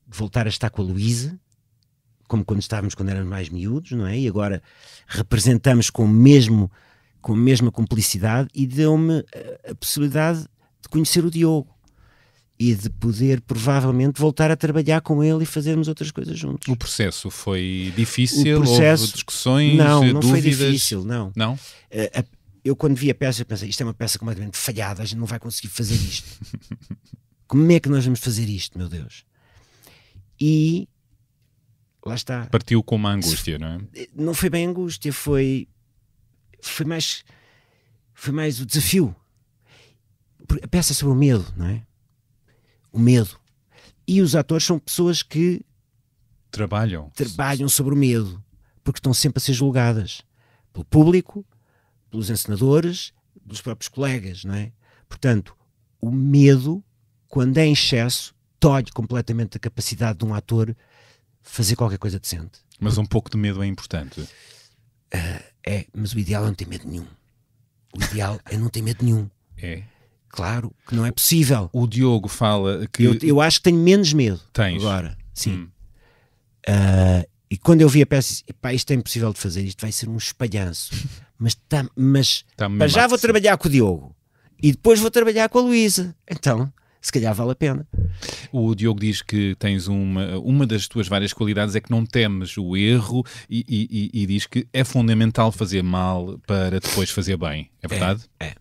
de voltar a estar com a Luísa, como quando estávamos quando éramos mais miúdos, não é? E agora representamos com a mesma cumplicidade, e deu-me a possibilidade de conhecer o Diogo e de poder provavelmente voltar a trabalhar com ele e fazermos outras coisas juntos. O processo foi difícil? O processo, houve discussões, não dúvidas? foi difícil, não. Não? Eu quando vi a peça pensei, isto é uma peça completamente falhada, a gente não vai conseguir fazer isto. Como é que nós vamos fazer isto, meu Deus? E lá está. Partiu com uma angústia, não é? Não foi bem angústia, foi mais o desafio. Porque a peça é sobre o medo, não é? O medo. E os atores são pessoas que Trabalham sobre o medo, porque estão sempre a ser julgadas pelo público, pelos encenadores, pelos próprios colegas, não é? Portanto, o medo, quando é em excesso, tolhe completamente a capacidade de um ator fazer qualquer coisa decente. Mas um pouco de medo é importante. Mas o ideal é não ter medo nenhum. O ideal é não ter medo nenhum. É. Claro que não é possível. O Diogo fala que... Eu acho que tenho menos medo. Tens. Agora, sim. E quando eu vi a peça, disse, epá, isto é impossível de fazer, isto vai ser um espalhanço. Mas para já vou trabalhar com o Diogo e depois vou trabalhar com a Luísa. Então, se calhar vale a pena. O Diogo diz que tens uma das tuas várias qualidades é que não temes o erro e diz que é fundamental fazer mal para depois fazer bem. É verdade? É.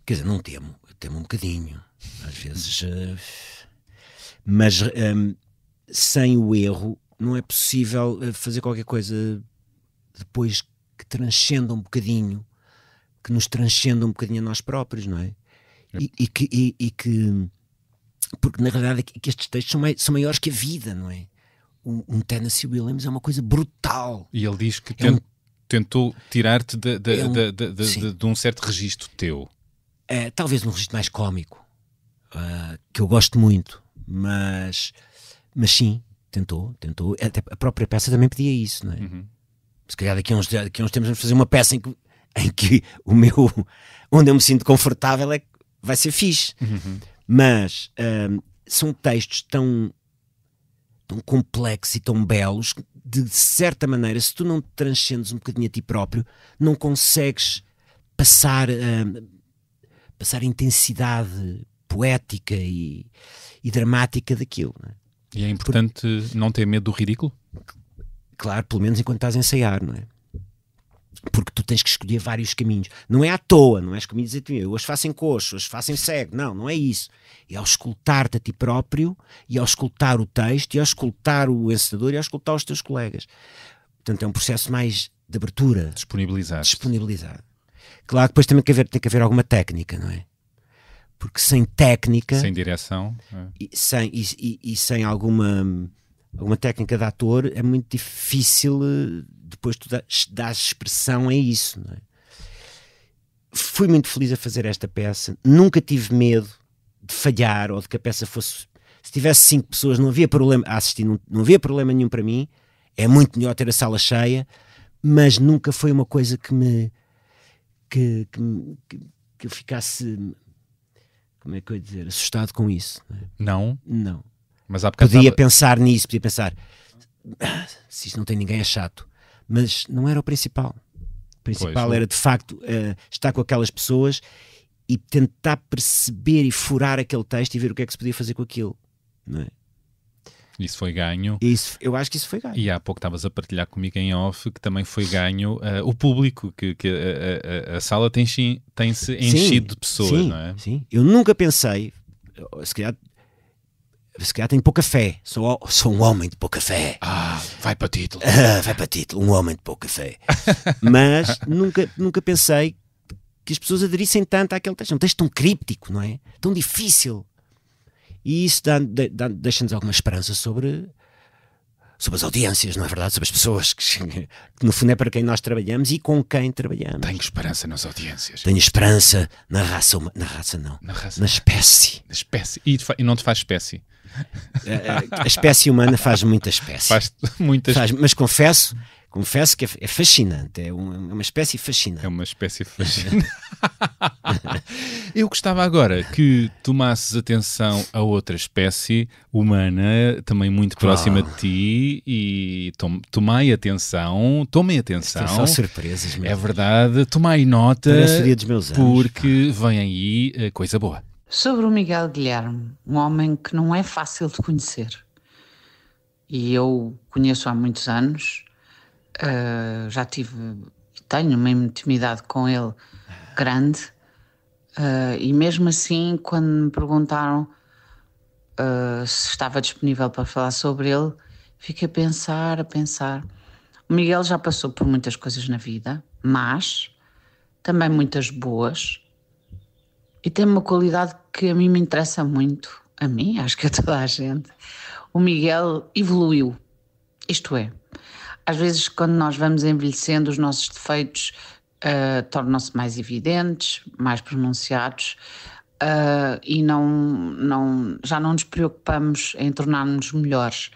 Quer dizer, não temo. Eu temo um bocadinho. Às vezes... mas sem o erro não é possível fazer qualquer coisa depois que transcenda um bocadinho, que nos transcenda um bocadinho a nós próprios, não é? E que porque na realidade é que estes textos são maiores que a vida, não é? Um Tennessee Williams é uma coisa brutal. E ele diz que tentou tirar-te de um certo registro teu. Talvez um registro mais cómico, que eu gosto muito, mas sim, tentou. Até a própria peça também pedia isso, não é? Uhum. Se calhar daqui a uns tempos vamos fazer uma peça em que onde eu me sinto confortável vai ser fixe. Uhum. Mas são textos tão complexos e tão belos que, de certa maneira, se tu não te transcendes um bocadinho a ti próprio, não consegues passar a intensidade poética e dramática daquilo, não é? E é importante não ter medo do ridículo? Claro, pelo menos enquanto estás a ensaiar, não é? Porque tu tens que escolher vários caminhos. Não é à toa, não és comigo dizer hoje faço em coxo, hoje faço em cego. Não é isso. É ao escutar-te a ti próprio e ao escutar o texto e ao escutar o encenador e ao escutar os teus colegas. Portanto, é um processo mais de abertura. Disponibilizar. Claro que depois também tem que haver alguma técnica, não é? Porque sem técnica... Sem direção. E sem alguma técnica de ator é muito difícil depois tu dás expressão a isso, não é? Fui muito feliz a fazer esta peça, nunca tive medo de falhar ou de que a peça fosse... Se tivesse 5 pessoas não havia problema a assistir, não havia problema nenhum para mim. É muito melhor ter a sala cheia, mas nunca foi uma coisa que eu ficasse... Como é que eu ia dizer? Assustado com isso. Não? Não. Mas há bocado podia pensar nisso, podia pensar se isto não tem ninguém é chato, mas não era o principal. O principal era de facto estar com aquelas pessoas e tentar perceber e furar aquele texto e ver o que é que se podia fazer com aquilo, não é? Isso foi ganho. Eu acho que isso foi ganho. E há pouco estavas a partilhar comigo em off que também foi ganho o público, que a sala tem-se enchido de pessoas, não é? Sim, eu nunca pensei, se calhar tenho pouca fé, sou um homem de pouca fé. Vai para título. Vai para título, um homem de pouca fé. Mas nunca pensei que as pessoas aderissem tanto àquele texto. É um texto tão críptico, não é? Tão difícil. E isso deixa-nos alguma esperança sobre as audiências, não é verdade? Sobre as pessoas, que no fundo é para quem nós trabalhamos e com quem trabalhamos. Tenho esperança nas audiências. Tenho esperança na raça, na espécie. Na espécie. E não te faz espécie? A espécie humana faz muita espécie. Faz muitas... Mas confesso que é fascinante. É uma espécie fascinante. É uma espécie fascinante. Eu gostava agora que tomasses atenção a outra espécie humana, também muito próxima de ti, e tomem atenção. São surpresas mesmo. É verdade, tomai nota, parece o dia dos meus anos. porque vem aí coisa boa. Sobre o Miguel Guilherme, um homem que não é fácil de conhecer. E eu conheço há muitos anos, já tenho uma intimidade com ele grande, e mesmo assim, quando me perguntaram se estava disponível para falar sobre ele, fiquei a pensar. O Miguel já passou por muitas coisas na vida, mas também muitas boas, e tem uma qualidade que a mim me interessa muito, a mim, acho que a toda a gente. O Miguel evoluiu, isto é, às vezes quando nós vamos envelhecendo, os nossos defeitos tornam-se mais evidentes, mais pronunciados, e já não nos preocupamos em tornar-nos melhores.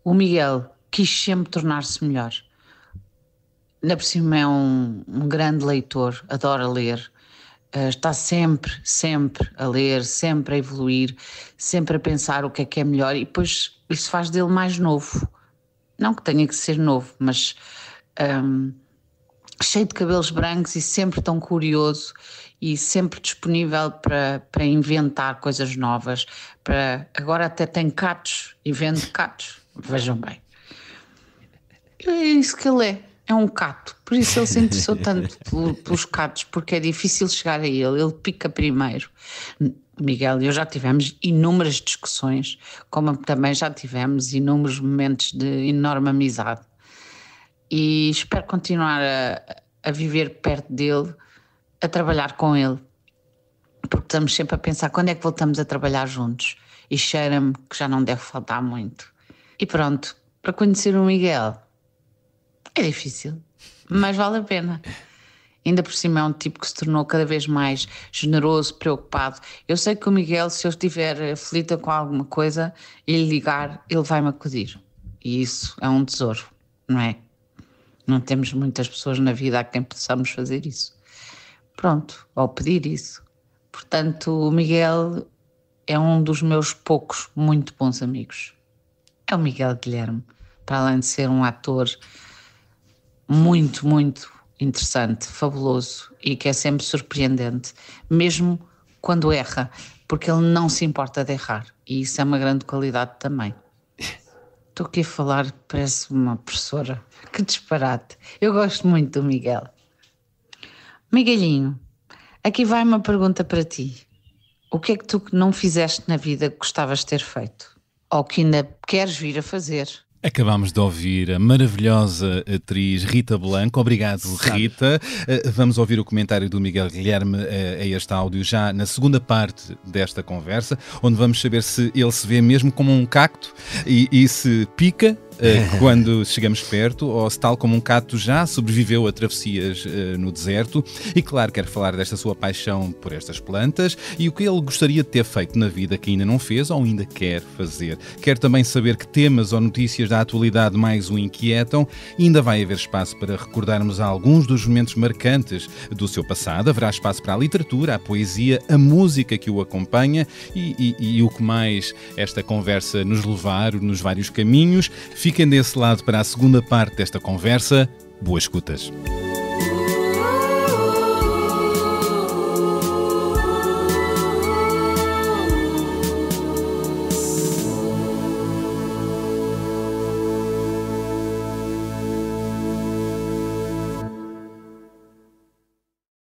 O Miguel quis sempre tornar-se melhor. Ainda por cima é um grande leitor, adora ler, está sempre a ler, sempre a evoluir, sempre a pensar o que é melhor, e depois isso faz dele mais novo. Não que tenha que ser novo, mas cheio de cabelos brancos e sempre tão curioso e sempre disponível para inventar coisas novas. Agora até tem catos e vende catos, vejam bem. É isso que ele é um cato, por isso ele se interessou tanto pelos catos, porque é difícil chegar a ele pica primeiro. Miguel e eu já tivemos inúmeras discussões, como também já tivemos inúmeros momentos de enorme amizade, e espero continuar a viver perto dele, a trabalhar com ele, porque estamos sempre a pensar quando é que voltamos a trabalhar juntos, e cheira-me que já não deve faltar muito. E pronto, para conhecer o Miguel é difícil, mas vale a pena. Ainda por cima é um tipo que se tornou cada vez mais generoso, preocupado. Eu sei que o Miguel, se eu estiver aflita com alguma coisa e lhe ligar, ele vai-me acudir. E isso é um tesouro, não é? Não temos muitas pessoas na vida a quem possamos fazer isso. Pronto, ou pedir isso. Portanto, o Miguel é um dos meus poucos, muito bons amigos. É o Miguel Guilherme, para além de ser um ator muito, muito interessante, fabuloso, e que é sempre surpreendente, mesmo quando erra, porque ele não se importa de errar, e isso é uma grande qualidade também. Estou aqui a falar, parece uma professora, que disparate. Eu gosto muito do Miguel. Miguelinho, aqui vai uma pergunta para ti. O que é que tu não fizeste na vida que gostavas de ter feito? Ou que ainda queres vir a fazer? Acabámos de ouvir a maravilhosa atriz Rita Blanco. Obrigado, Rita. Vamos ouvir o comentário do Miguel Guilherme a este áudio já na segunda parte desta conversa, onde vamos saber se ele se vê mesmo como um cacto e se pica quando chegamos perto, ou se tal como um cato já sobreviveu a travessias no deserto. E claro, quero falar desta sua paixão por estas plantas e o que ele gostaria de ter feito na vida que ainda não fez ou ainda quer fazer. Quero também saber que temas ou notícias da atualidade mais o inquietam, e ainda vai haver espaço para recordarmos alguns dos momentos marcantes do seu passado. Haverá espaço para a literatura, a poesia, a música que o acompanha e o que mais esta conversa nos levar nos vários caminhos. Fiquem desse lado para a segunda parte desta conversa. Boas escutas.